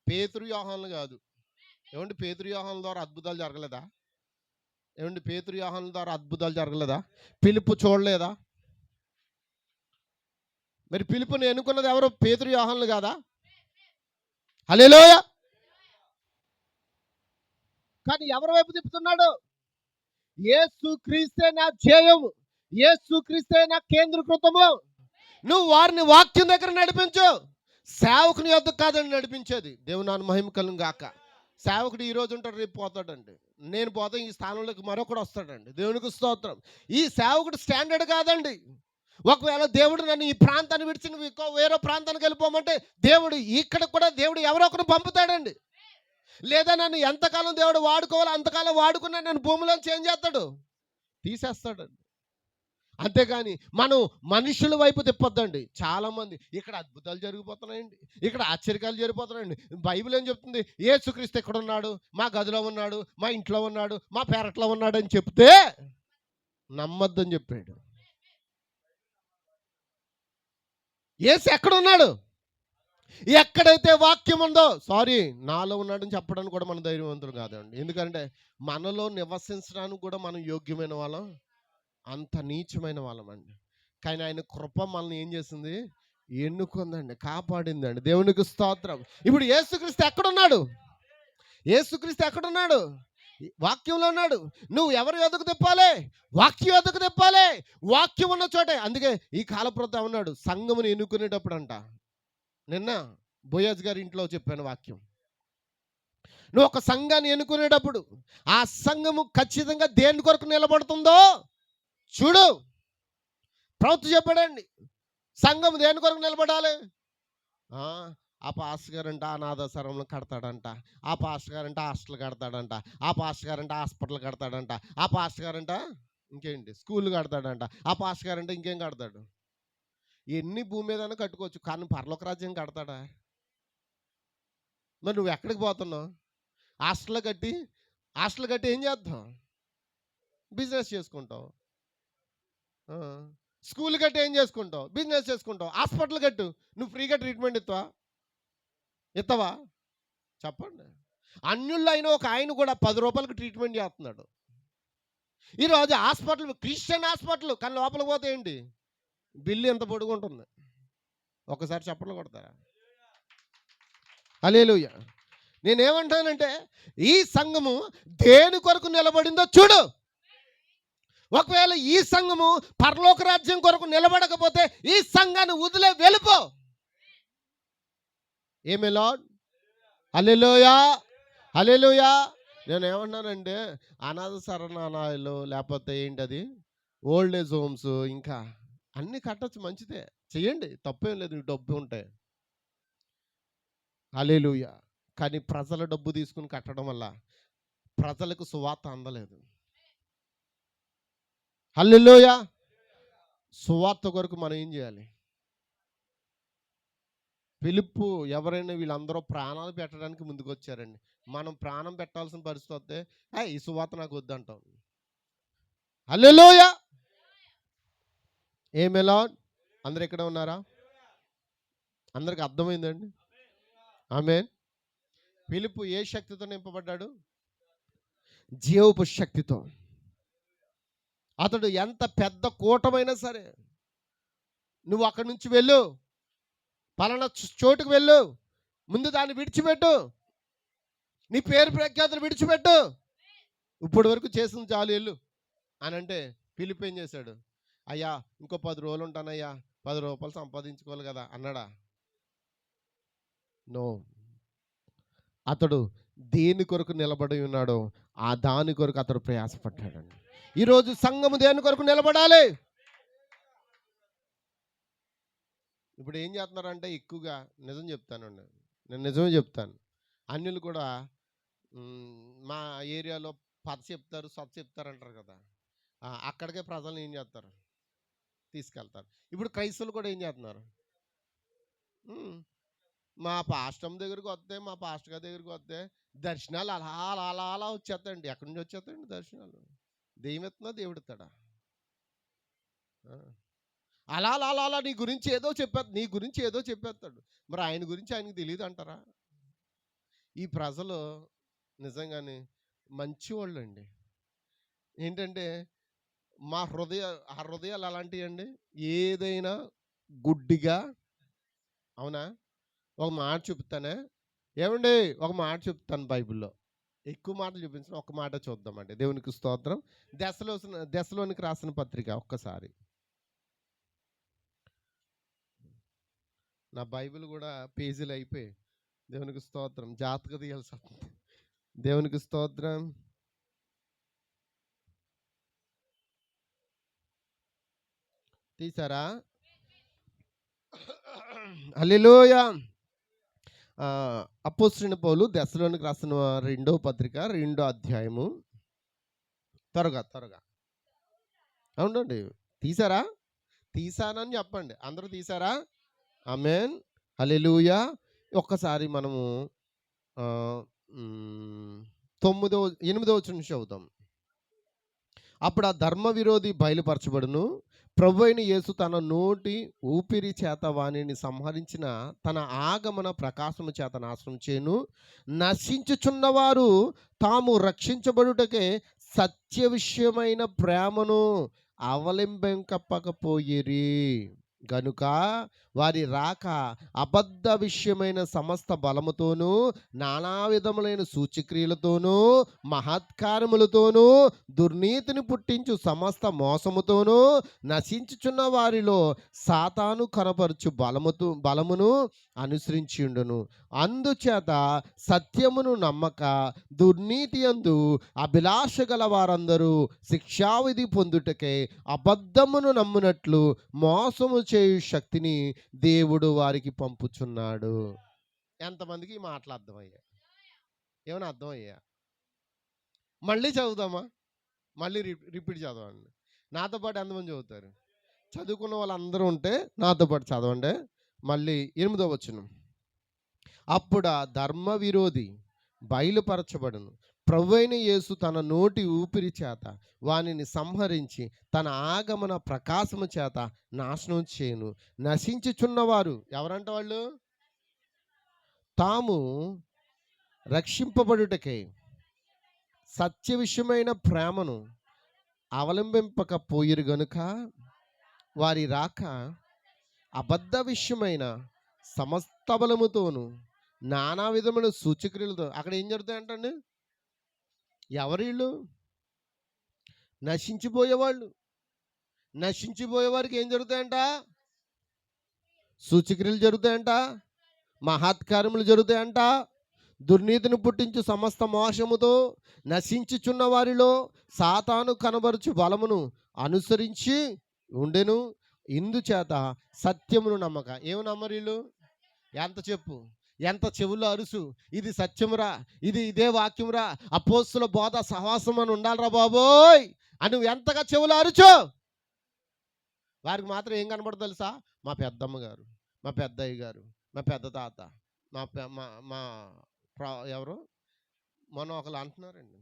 B: పేతురు యోహానులు కాదు. ఏమండి, పేతురు యోహానుల ద్వారా అద్భుతాలు జరగలేదా? ఏమండి, పేతురు యోహానుల ద్వారా అద్భుతాలు జరగలేదా? పిలుపు చూడలేదా? మరి పిలుపుని ఎన్నుకున్నది ఎవరు? పేతురు యోహానులు కాదా? హల్లెలూయా. కానీ ఎవరి వైపు తిప్పుతున్నాడు? యేసుక్రీస్తే నా ధ్యేయము, యేసుక్రీస్తే నా కేంద్రీకృతము. నువ్వు వారిని వాక్యం దగ్గర నడిపించు. సేవకుని యొద్ద కాదండి నడిపించేది. దేవుని నామమున మహిమ కలుగును గాక. సేవకుడు ఈ రోజు ఉంటాడు, రేపు పోతాడండి. నేను పోతే ఈ స్థానంలోకి మరొకడు వస్తాడండి. దేవునికి స్తోత్రం. ఈ సేవకుడు స్టాండర్డ్ కాదండి. ఒకవేళ దేవుడు నన్ను ఈ ప్రాంతాన్ని విడిచి నువ్వు వేరే ప్రాంతానికి వెళ్ళిపోమంటే దేవుడు ఇక్కడ కూడా దేవుడు ఎవరో ఒకరు పంపుతాడండి. లేదా నన్ను ఎంతకాలం దేవుడు వాడుకోవాలో అంతకాలం వాడుకున్నా నన్ను భూమిలోంచి ఏం చేస్తాడు? తీసేస్తాడండి. అంతేగాని మనం మనుషుల వైపు తిప్పొద్దండి. చాలామంది ఇక్కడ అద్భుతాలు జరిగిపోతున్నాయండి, ఇక్కడ ఆశ్చర్యాలు జరిగిపోతున్నాయండి. బైబిల్ ఏం చెప్తుంది? యేసుక్రీస్తు ఇక్కడ ఉన్నాడు, మా గదిలో ఉన్నాడు, మా ఇంట్లో ఉన్నాడు, మా పెరట్లో ఉన్నాడు అని చెప్తే నమ్మొద్దని చెప్పాడు. యేసు ఎక్కడ ఉన్నాడు? ఎక్కడైతే వాక్యం ఉందో, సారీ నాలో ఉన్నాడని చెప్పడానికి కూడా మన ధైర్యవంతులు కాదండి. ఎందుకంటే మనలో నివసించడానికి కూడా మనం యోగ్యమైన వాళ్ళం, అంత నీచమైన వాళ్ళం అండి. కానీ ఆయన కృప మనల్ని ఏం చేసింది? ఎన్నుకుందండి, కాపాడిందండి. దేవునికి స్తోత్రం. ఇప్పుడు యేసుక్రీస్తు ఎక్కడున్నాడు? యేసుక్రీస్తు ఎక్కడున్నాడు? వాక్యంలో ఉన్నాడు. నువ్వు ఎవరు ఎదుగు తిప్పాలి? వాక్యం ఎదుగు తిప్పాలి. వాక్యం ఉన్న చోటే. అందుకే ఈ కాలప్రత ఉన్నాడు సంఘమును ఎన్నుకునేటప్పుడు అంట. నిన్న బోయాజ్ గారి ఇంట్లో చెప్పాను వాక్యం. నువ్వు ఒక సంఘాన్ని ఎన్నుకునేటప్పుడు ఆ సంఘము ఖచ్చితంగా దేని కొరకు నిలబడుతుందో చూడు. ప్రవక్త చెప్పాడండి, సంఘం దేని కొరకు నిలబడాలి? ఆ పాస్టర్ గారంట అనాథాశ్రమంలో కడతాడంట, ఆ పాస్టర్ గారంట హాస్టల్ కడతాడంట, ఆ పాస్టర్ గారంట హాస్పిటల్ కడతాడంట, ఆ పాస్టర్ గారంట ఇంకేంటి స్కూల్ కడతాడంట, ఆ పాస్టర్ గారంట ఇంకేం కడతాడు. ఎన్ని భూమి మీదైనా కట్టుకోవచ్చు, కానీ పరలోక రాజ్యం కడతాడా? మరి నువ్వు ఎక్కడికి పోతున్నావు? హాస్టల్ కట్టి ఏం చేద్దాం? బిజినెస్ చేసుకుంటావు. స్కూల్ కట్టి ఏం చేసుకుంటావు? బిజినెస్ చేసుకుంటావు. హాస్పిటల్ కట్టు, నువ్వు ఫ్రీగా ట్రీట్మెంట్ ఇస్తావా? చెప్పండి. అన్యుల్లో అయిన ఒక ఆయన కూడా 10 రూపాయలకు ట్రీట్మెంట్ చేస్తున్నాడు. ఈరోజు హాస్పిటల్, క్రిస్టియన్ హాస్పిటల్, కానీ లోపలికి పోతే ఏంటి? బిల్లు ఎంత పొడుగు ఉంటుంది. ఒకసారి చప్పట్లు కొడతారా? హల్లెలూయా. నేనేమంటానంటే ఈ సంఘము దేని కొరకు నిలబడిందో చూడు. ఒకవేళ ఈ సంఘము పరలోక రాజ్యం కొరకు నిలబడకపోతే ఈ సంఘాన్ని వదిలే వెళ్ళిపో. ఏమి లార్డ్? హల్లెలూయా, హల్లెలూయా. నేను ఏమన్నానంటే అనాథ శరణాలయాలు లేకపోతే ఏంటది ఓల్డ్ ఏజ్ హోమ్స్ ఇంకా అన్నీ కట్టచ్చు, మంచిదే, చెయ్యండి, తప్పేం లేదు, డబ్బు ఉంటాయి. హల్లెలూయా. కానీ ప్రజల డబ్బు తీసుకుని కట్టడం వల్ల ప్రజలకు సువార్త అందలేదు. హల్లెలూయా. సువార్త కొరకు మనం ఏం చేయాలి? పిలుపు ఎవరైనా వీళ్ళందరూ ప్రాణాలు పెట్టడానికి ముందుకు వచ్చారండి. మనం ప్రాణం పెట్టాల్సిన పరిస్థితి వస్తే ఈ సువార్త నాకు వద్దంటాం. హల్లెలూయా. ఏమి లార్డ్? అందరు ఇక్కడ ఉన్నారా? అందరికి అర్థమైందండి? ఆమేన్. పిలుపు ఏ శక్తితో నింపబడ్డాడు? జీవపు శక్తితో. అతడు ఎంత పెద్ద కూటమైనా సరే, నువ్వు అక్కడి నుంచి వెళ్ళు, పలానా చోటుకు వెళ్ళు, ముందు దాన్ని విడిచిపెట్టు, నీ పేరు ప్రఖ్యాతులు విడిచిపెట్టు, ఇప్పటి వరకు చేసింది చాలు, వెళ్ళు అని అంటే పిలుపు ఏం చేశాడు? అయ్యా ఇంకో 10 రోజులు ఉంటానయ్యా, 10 రూపాయలు సంపాదించుకోవాలి కదా అన్నాడా? నో. అతడు దేని కొరకు నిలబడి ఉన్నాడో ఆ దాని కొరకు అతడు ప్రయాసపడ్డాడండి. ఈరోజు సంఘము దేని కొరకు నిలబడాలి? ఇప్పుడు ఏం చేస్తున్నారంటే ఎక్కువగా, నిజం చెప్తానండి, నేను నిజమే చెప్తాను, అన్యులు కూడా మా ఏరియాలో పద చెప్తారు, సత్ చెప్తారు అంటారు కదా, అక్కడికే ప్రజలను ఏం చేస్తారు? తీసుకెళ్తారు. ఇప్పుడు క్రైస్తవులు కూడా ఏం చేస్తున్నారు? మా పాస్టర్ దగ్గరికి వస్తే, మా పాస్టర్ గారి దగ్గరికి వస్తే దర్శనాలు అలా అలా అలా అలా వచ్చేస్తాయండి. ఎక్కడి నుంచి వచ్చేస్తాయండి దర్శనాలు? దెయ్యం ఎత్తున్నా దేవుడు ఇస్తాడా? అలా అలా అలా అలా నీ గురించి ఏదో చెప్పేస్తాడు. మరి ఆయన గురించి ఆయనకు తెలియదు అంటారా? ఈ ప్రజలు నిజంగానే మంచివాళ్ళు అండి. ఏంటంటే మా హృదయాలు అలాంటివి అండి, ఏదైనా గుడ్డిగా. అవునా? ఒక మాట చెప్తానే ఏమండి, ఒక మాట చెప్తాను. బైబిల్లో ఎక్కువ మాటలు చూపించిన ఒక మాట చూద్దామండి. దేవునికి స్తోత్రం. దశలోనికి రాసిన పత్రిక ఒక్కసారి. నా బైబిల్ కూడా పేజీలు అయిపోయి. దేవునికి స్తోత్రం. జాతక తీయాల్సి వస్తుంది. దేవునికి స్తోత్రం. తీసారా? హల్లెలూయా. అపోస్తలుడైన పౌలు దశలోనికి రాసిన 2వ పత్రిక 2వ అధ్యాయము. త్వరగా అవునండి. తీసారా? తీసానని చెప్పండి. అందరూ తీసారా? ఆమేన్. హల్లెలూయా. ఒక్కసారి మనము 8వ వచనం చదువుతాం. అప్పుడు ఆ ధర్మ విరోధి బయలుపరచబడును. ప్రభువైన యేసు తన నోటి ఊపిరి చేత వానిని సంహరించిన తన ఆగమన ప్రకాశము చేత నాశనం చేయును. నశించుచున్నవారు తాము రక్షించబడుటకే సత్య విషయమైన ప్రేమను అవలంబింపకపోయిరి గనుక వారి రాక అబద్ధ విషయమైన సమస్త బలముతోనూ నానా విధములైన సూచక్రియలతోనూ మహత్కారములతోనూ దుర్నీతిని పుట్టించు సమస్త మోసముతోనూ నశించుచున్న వారిలో సాతాను కనపరచు బలమును అనుసరించిండును. అందుచేత సత్యమును నమ్మక దుర్నీతి యందు అభిలాష గల వారందరూ శిక్షావిధి పొందుటకై అబద్ధమును నమ్మునట్లు మోసము చేయు శక్తిని దేవుడు వారికి పంపుచున్నాడు. ఎంతమందికి ఈ మాటలు అర్థమయ్యా? ఏమైనా అర్థమయ్యా? మళ్ళీ చదువుదామా? మళ్ళీ రిపీట్ చదవండి. నాతో పాటు ఎంతమంది చదువుతారు? చదువుకున్న వాళ్ళందరూ ఉంటే నాతో పాటు చదవండి. మళ్ళీ 8వ వచనం. అప్పుడు ఆ ధర్మ విరోధి బయలుపరచబడును. ప్రభువైన యేసు తన నోటి ఊపిరి చేత వానిని సంహరించి తన ఆగమన ప్రకాశము చేత నాశనం చేయును. నశించుచున్నవారు ఎవరంట? వాళ్ళు తాము రక్షింపబడుటకై సత్య విషయమైన ప్రేమను అవలంబింపకపోయిరు గనుక వారి రాక అబద్ధ విషయమైన సమస్త బలముతోను నానా విధమైన సూచక్రియలతో. అక్కడ ఏం జరుగుతాయంటండి? ఎవరిళ్ళు? నశించిపోయేవాళ్ళు. నశించిపోయే వారికి ఏం జరుగుతాయంట? సూచక్రియలు జరుగుతాయంట, మహత్కార్యములు జరుగుతాయంట, దుర్నీతిని పుట్టించు సమస్త మోసముతో నశించుచున్న వారిలో సాతాను కనబరుచు బలమును అనుసరించి ఉండెను. ఇందుచేత సత్యమును నమ్మక. ఏమి నమ్మరు వీళ్ళు? ఎంత చెప్పు, ఎంత చెవుల్లో అరుసు, ఇది సత్యమురా, ఇదే వాక్యమురా, అపోస్తుల బోధ సహవాసం అని ఉండాలిరా బాబోయ్ అని నువ్వు ఎంతగా చెవులు అరుచు, వారికి మాత్రం ఏం కనబడదు తెలుసా? మా పెద్దమ్మ గారు, మా పెద్దయ్య గారు, మా పెద్ద తాత, మా ఎవరు మొన్న ఒకళ్ళు అంటున్నారండి,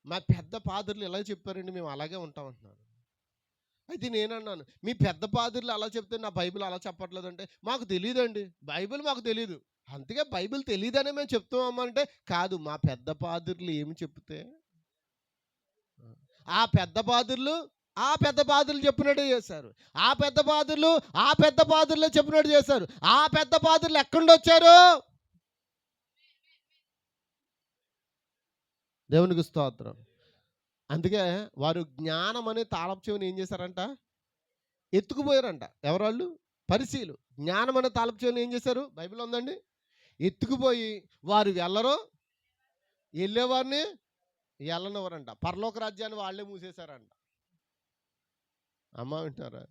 B: మా పెద్ద పాదుర్లు ఇలా చెప్పారండి, మేము అలాగే ఉంటాం అంటున్నారు. అయితే నేనన్నాను, మీ పెద్ద పాదుర్లు అలా చెప్తే నా బైబిల్ అలా చెప్పట్లేదంటే, మాకు తెలియదండి, బైబిల్ మాకు తెలియదు, అందుకే బైబిల్ తెలియదనే మేము చెప్తామంటే, కాదు, మా పెద్ద పాదుర్లు ఏమి చెప్తే ఆ పెద్ద పాదుర్లు చెప్పినట్టు చేశారు. ఆ పెద్ద పాదుర్లు చెప్పినట్టు చేశారు. ఆ పెద్ద పాదుర్లు ఎక్కడి వచ్చారు? దేవునికి స్తోత్రం. అందుకే వారు జ్ఞానం అనే తాళపు చెవిని ఏం చేశారంట? ఎత్తుకుపోయారంట. ఎవరాళ్ళు? పరిసీలు. జ్ఞానం అనే తాళపు చెవిని ఏం చేశారు? బైబిల్ ఉందండి. ఎత్తుకుపోయి వారు వెళ్ళేవారిని వెళ్ళనివ్వరంట. పరలోక రాజ్యాన్ని వాళ్ళే మూసేశారంట. అమ్మ వింటారా?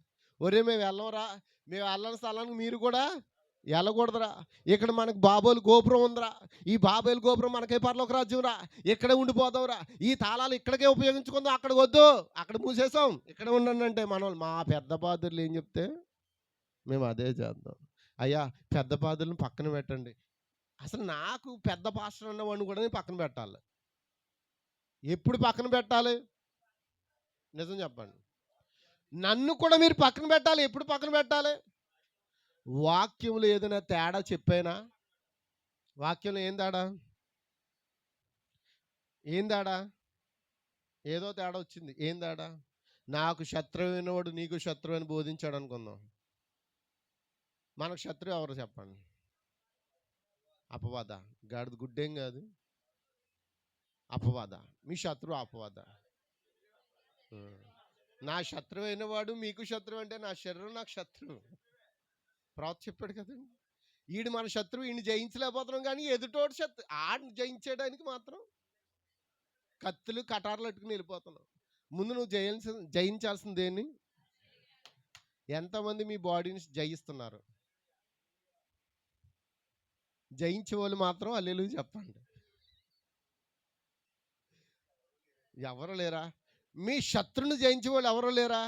B: ఒరే మేము వెళ్ళంరా, మేము వెళ్ళని స్థలానికి మీరు కూడా వెళ్ళకూడదురా, ఇక్కడ మనకు బాబోలు గోపురం ఉందిరా, ఈ బాబోలు గోపురం మనకే పరలోక రాజ్యం రా, ఇక్కడే ఉండిపోదాంరా, ఈ తాళాలు ఇక్కడికే ఉపయోగించుకుందాం, అక్కడ వద్దు, అక్కడ మూసేసాం, ఇక్కడ ఉండండి అంటే మా పెద్ద పాదుర్లు ఏం చెప్తే మేము అదే చేద్దాం. అయ్యా పెద్ద పాదుర్లను పక్కన పెట్టండి. అసలు నాకు పెద్ద పాస్టర్ అన్నవాడిని కూడా నేను పక్కన పెట్టాలి. ఎప్పుడు పక్కన పెట్టాలి? నిజం చెప్పండి. నన్ను కూడా మీరు పక్కన పెట్టాలి. ఎప్పుడు పక్కన పెట్టాలి? వాక్యంలో ఏదైనా తేడా చెప్పైనా, వాక్యంలో ఏం తేడా? ఏదో తేడా వచ్చింది. ఏం తేడా? నాకు శత్రువైన వాడు నీకు శత్రువు అని బోధించాడు అనుకుందాం. మనకు శత్రువు ఎవరు చెప్పండి? అపవాద. గాడిద గుడ్డేం కాదు, అపవాద. మీ శత్రువు అపవాద. నా శత్రువు అయిన వాడు మీకు శత్రువు అంటే నా శరీరం నాకు శత్రువు. ప్రవక్త చెప్పాడు కదండి. ఈడు మన శత్రువు, ఈయన జయించలేకపోతున్నాం, కానీ ఎదుటోడు శత్రు ఆడిని జయించడానికి మాత్రం కత్తులు కటార్లు అట్టుకుని వెళ్ళిపోతున్నాం. ముందు నువ్వు జయించాల్సింది దేన్ని? ఎంతమంది మీ బాడీని జయిస్తున్నారు? జయించే వాళ్ళు మాత్రం హల్లెలూయా చెప్పండి. ఎవరు లేరా? మీ శత్రుని జయించే వాళ్ళు ఎవరు లేరా?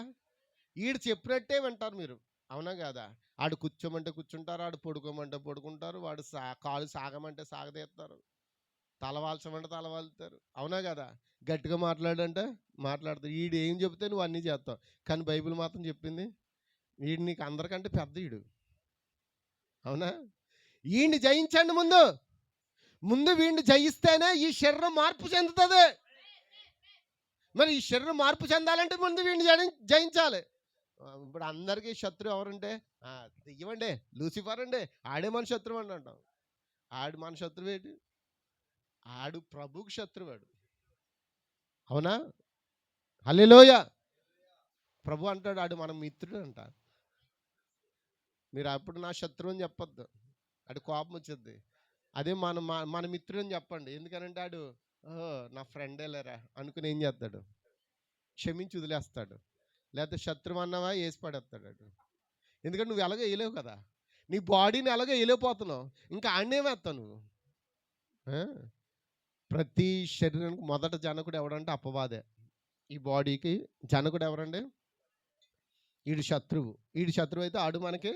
B: ఈడు చెప్పినట్టే వింటారు మీరు, అవునా కాదా? ఆడు కూర్చోమంటే కూర్చుంటారు, ఆడు పడుకోమంటే పడుకుంటారు, వాడు కాలు సాగమంటే సాగదీస్తారు, తలవాల్చమంటే తలవాలుతారు, అవునా కదా? గట్టిగా మాట్లాడంటే మాట్లాడతారు. ఈడు ఏం చెప్తే నువ్వు అన్నీ చేస్తావు. కానీ బైబిల్ మాత్రం చెప్పింది వీడు నీకు అందరికంటే పెద్ద ఈడు, అవునా? వీడిని జయించండి ముందు. ముందు వీడిని జయిస్తేనే ఈ శరీరం మార్పు చెందుతుంది. మరి ఈ శరీరం మార్పు చెందాలంటే ముందు వీడిని జయించాలి. ఇప్పుడు అందరికీ శత్రువు ఎవరంటే దెయ్యమండి, లూసిఫర్ అండి, ఆడే మన శత్రువు అని అంటాం. ఆడు మన శత్రువు ఏంటి? ఆడు ప్రభువుకి శత్రువాడు, అవునా? హల్లెలూయా. ప్రభు అంటాడు ఆడు మన మిత్రుడు అంట. మీరు అప్పుడు నా శత్రువు అని చెప్పొద్దు, ఆడు కోపం వచ్చేది. అదే మన మిత్రుడు అని చెప్పండి. ఎందుకనంటే ఆడు ఓహో నా ఫ్రెండే లేరా అనుకుని ఏం చేస్తాడు? క్షమించి వదిలేస్తాడు. లేకపోతే శత్రువు అన్నావా వేసి పడేస్తాడు ఆడు. ఎందుకంటే నువ్వు ఎలాగో వేయలేవు కదా, నీ బాడీని ఎలాగో వేయలేకపోతున్నావు, ఇంకా ఆడనేమేస్తావు నువ్వు. ప్రతి శరీరానికి మొదట జనకుడు ఎవడంటే అపవాదే. ఈ బాడీకి జనకుడు ఎవరండి? ఈడు శత్రువు. ఈడు శత్రువు అయితే ఆడు మనకి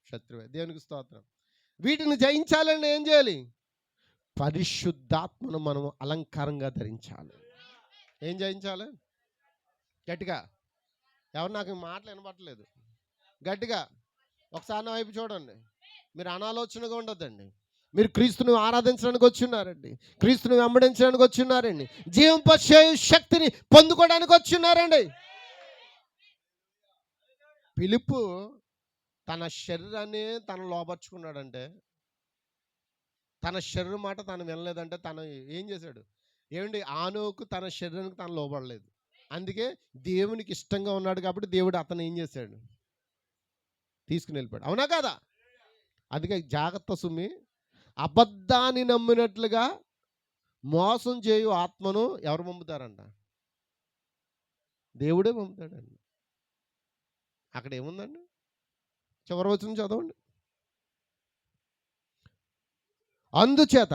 B: శత్రువే. దేవునికి స్తోత్రం. వీటిని జయించాలని ఏం చేయాలి? పరిశుద్ధాత్మను మనం అలంకారంగా ధరించాలి. ఏం జయించాలి? గట్టిగా ఎవరు నాకు మాటలు వినబట్టలేదు, గట్టిగా ఒకసారి నా వైపు చూడండి. మీరు అనాలోచనగా ఉండొద్దండి. మీరు క్రీస్తుని ఆరాధించడానికి వచ్చున్నారండి, క్రీస్తుని వెంబడించడానికి వచ్చున్నారండి, జీవింపచే శక్తిని పొందుకోవడానికి వచ్చున్నారండి. ఫిలిప్పు తన శరీరాన్ని తను లోపరుచుకున్నాడంటే, తన శరీరం మాట తను వినలేదంటే తను ఏం చేశాడు? ఏమండి, ఆనోకు తన శరీరానికి తను లోబడలేదు. అందుకే దేవునికి ఇష్టంగా ఉన్నాడు కాబట్టి దేవుడు అతను ఏం చేశాడు? తీసుకుని వెళ్ళిపోయాడు, అవునా కదా? అందుకే జాగ్రత్త సుమి. అబద్ధాన్ని నమ్మినట్లుగా మోసం చేయు ఆత్మను ఎవరు పంపుతారంట? దేవుడే పంపుతాడండి. అక్కడ ఏముందండి? చివరి వచనం చదవండి. అందుచేత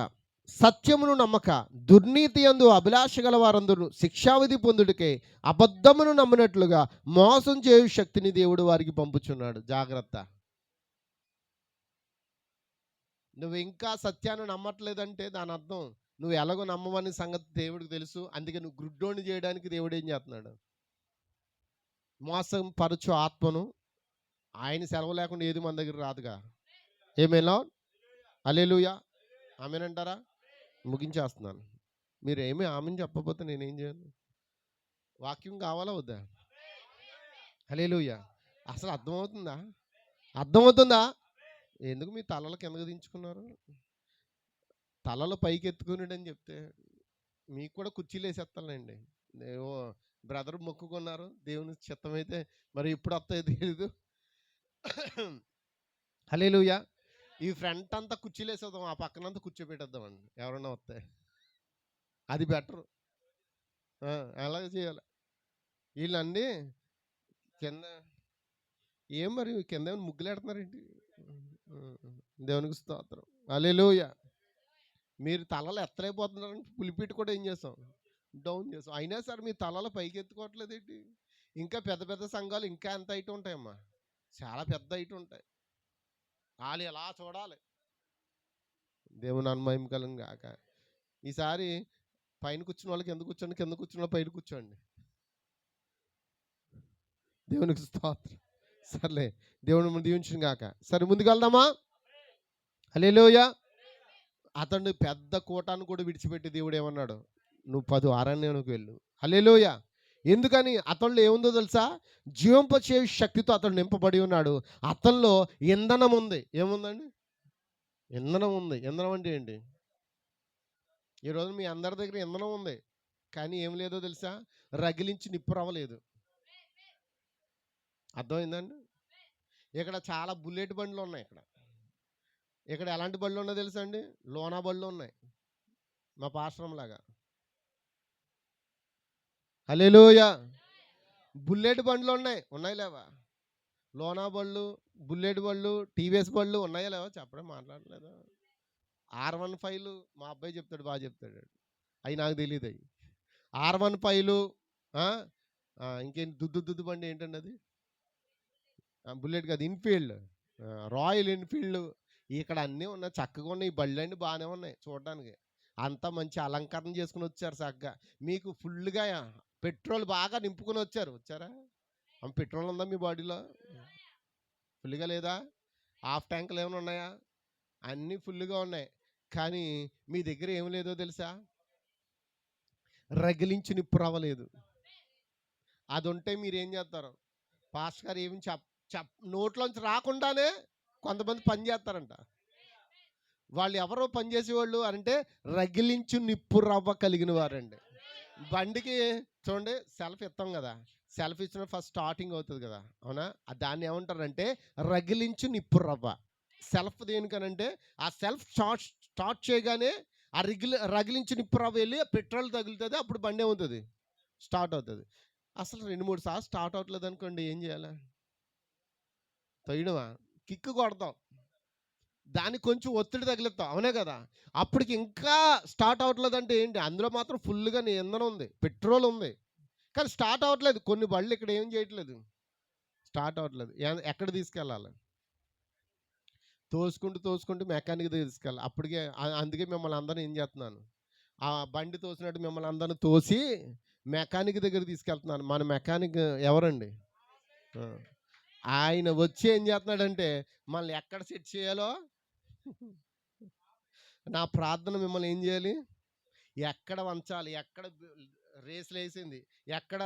B: సత్యమును నమ్మక దుర్నీతి యందు అభిలాష గల వారందరూ శిక్షావిధి పొందుడికే అబద్ధమును నమ్మినట్లుగా మోసం చేయు శక్తిని దేవుడు వారికి పంపుచున్నాడు. జాగ్రత్త. నువ్వు ఇంకా సత్యాన్ని నమ్మట్లేదంటే దాని అర్థం నువ్వు ఎలాగో నమ్మవని సంగతి దేవుడికి తెలుసు. అందుకే నువ్వు గుడ్డోని చేయడానికి దేవుడు ఏం చేస్తున్నాడు? మోసం పరచు ఆత్మను. ఆయన సెలవు లేకుండా ఏది మన దగ్గర రాదుగా. ఏమేలా? హల్లెలూయా. ఆమేనంటారా? ముగించేస్తున్నాను. మీరు ఏమీ ఆమెను చెప్పకపోతే నేనేం చేయను? వాక్యం కావాలా వద్దా? హల్లెలూయా. అసలు అర్థమవుతుందా? అర్థమవుతుందా? ఎందుకు మీ తలలు కిందకు దించుకున్నారు? తలలు పైకి ఎత్తుకున్నాడని చెప్తే మీకు కూడా కుర్చీలు వేసేస్తానండి. ఏవో బ్రదర్ మొక్కుకున్నారు, దేవుని చిత్తమైతే మరి ఇప్పుడు వస్తాయో తెలీదు. హల్లెలూయా. ఈ ఫ్రంట్ అంతా కుర్చీలు వేసేద్దాం, ఆ పక్కనంతా కూర్చోబెట్టేద్దామండి ఎవరన్నా వస్తే. అది బెటరు. అలాగే చేయాలి. వీళ్ళండి కింద ఏం మరి కింద ఏమైనా ముగ్గులు పెడుతున్నారేంటి? దేవునికి స్తోత్రం. హల్లెలూయా. మీరు తలలు ఎత్తలేకపోతున్నారని పులిపీట కూడా ఏం చేస్తాం? డౌన్ చేస్తాం. అయినా సరే మీ తలలు పైకి ఎత్తుకోవట్లేదు ఏంటి? ఇంకా పెద్ద పెద్ద సంఘాలు ఇంకా ఎంత హైట్ ఉంటాయమ్మా, చాలా పెద్ద హైట్ ఉంటాయి. వాళ్ళు ఎలా చూడాలి. దేవుని అనుమయం కలం కాక. ఈసారి పైన కూర్చున్న వాళ్ళకి ఎందుకు కూర్చోండి, కింద కూర్చున్న పైన కూర్చోండి. దేవునికి స్తోత్రం. సర్లే, దేవుని దీవించిన కాక. సరే, ముందుకు వెళ్దామా? హల్లెలూయా. అతను పెద్ద కోటాను కూడా విడిచిపెట్టి దేవుడు ఏమన్నాడు? నువ్వు 10 అరణ్యానికి వెళ్ళు. హల్లెలూయా. ఎందుకని? అతనిలో ఏముందో తెలుసా? జీవింపచే శక్తితో అతను నింపబడి ఉన్నాడు. అతనిలో ఇంధనం ఉంది. ఏముందండి? ఇంధనం ఉంది. ఇంధనం అంటే ఏంటి? ఈరోజు మీ అందరి దగ్గర ఇంధనం ఉంది, కానీ ఏం లేదో తెలుసా? రగిలించి నిప్పు రవ్వలేదు. అర్థమైందండి? ఇక్కడ చాలా బుల్లెట్ బండ్లు ఉన్నాయి. ఇక్కడ ఎలాంటి బళ్ళు ఉన్నాయో తెలుసా అండి? లోనా బళ్ళు ఉన్నాయి, మా పాశ్రం లాగా. హల్లెలూయా. బుల్లెట్ బండ్లు ఉన్నాయి లేవా? లోనా బళ్ళు, బుల్లెట్ బళ్ళు, టీవీఎస్ బళ్ళు ఉన్నాయా లేవా? చెప్పడం మాట్లాడలేదా? R15 మా అబ్బాయి చెప్తాడు, బాగా చెప్తాడు. అవి నాకు తెలియదు. అవి R15 ఇంకేం దుద్దు బండి ఏంటండి అది? బుల్లెట్ కాదు, ఇన్ఫీల్డ్, రాయల్ ఎన్ఫీల్డ్. ఇక్కడ అన్నీ ఉన్నాయి, చక్కగా ఉన్నాయి. ఈ బళ్ళు అన్నీ బాగానే ఉన్నాయి చూడడానికి. అంతా మంచి అలంకరణ చేసుకుని వచ్చారు చక్కగా. మీకు ఫుల్గా పెట్రోల్ బాగా నింపుకొని వచ్చారా? పెట్రోల్ ఉందా మీ బాడీలో? ఫుల్గా లేదా? హాఫ్ ట్యాంకులు ఏమైనా ఉన్నాయా? అన్నీ ఫుల్గా ఉన్నాయి. కానీ మీ దగ్గర ఏం లేదో తెలుసా? రగిలించి నిప్పు రవ్వలేదు. అది ఉంటే మీరు ఏం చేస్తారు? పాస్టర్ గారు ఏమి నోట్లోంచి రాకుండానే కొంతమంది పని చేస్తారంట. వాళ్ళు ఎవరో పని చేసేవాళ్ళు అంటే రగిలించు నిప్పు రవ్వ కలిగిన వారండి. బండికి చూడండి, సెల్ఫ్ ఇస్తాం కదా, సెల్ఫ్ ఇచ్చిన ఫస్ట్ స్టార్టింగ్ అవుతుంది కదా, అవునా? దాన్ని ఏమంటారంటే రగిలించు నిప్పు రవ్వ. సెల్ఫ్ దేనికనంటే ఆ సెల్ఫ్ స్టార్ట్ చేయగానే ఆ రగిలించి నిప్పు రవ్వ వెళ్ళి పెట్రోల్ తగులుతుంది, అప్పుడు బండి ఏమవుతుంది? స్టార్ట్ అవుతుంది. అసలు 2-3 సార్లు స్టార్ట్ అవ్వట్లేదు అనుకోండి, ఏం చేయాలి? తొయ్యడమా? కిక్కు కొడతాం, దానికి కొంచెం ఒత్తిడి తగిలిస్తాం, అవునే కదా? అప్పటికి ఇంకా స్టార్ట్ అవ్వట్లేదు అంటే ఏంటి? అందులో మాత్రం ఫుల్గా ఇంధనం ఉంది, పెట్రోల్ ఉంది, కానీ స్టార్ట్ అవ్వట్లేదు. కొన్ని బళ్ళు ఇక్కడ ఏం చేయట్లేదు, స్టార్ట్ అవ్వట్లేదు. ఎక్కడ తీసుకెళ్ళాలి? తోసుకుంటూ మెకానిక్ దగ్గర తీసుకెళ్ళాలి. అప్పటికే అందుకే మిమ్మల్ని అందరినీ ఏం చేస్తున్నాను, ఆ బండి తోసినట్టు మిమ్మల్ని అందరిని తోసి మెకానిక్ దగ్గర తీసుకెళ్తున్నాను. మన మెకానిక్ ఎవరండి? ఆయన వచ్చి ఏం చేస్తున్నాడంటే మనల్ని ఎక్కడ సెట్ చేయాలో. నా ప్రార్థన మిమ్మల్ని ఏం చేయాలి? ఎక్కడ వంచాలి, ఎక్కడ రేసులు వేసింది, ఎక్కడ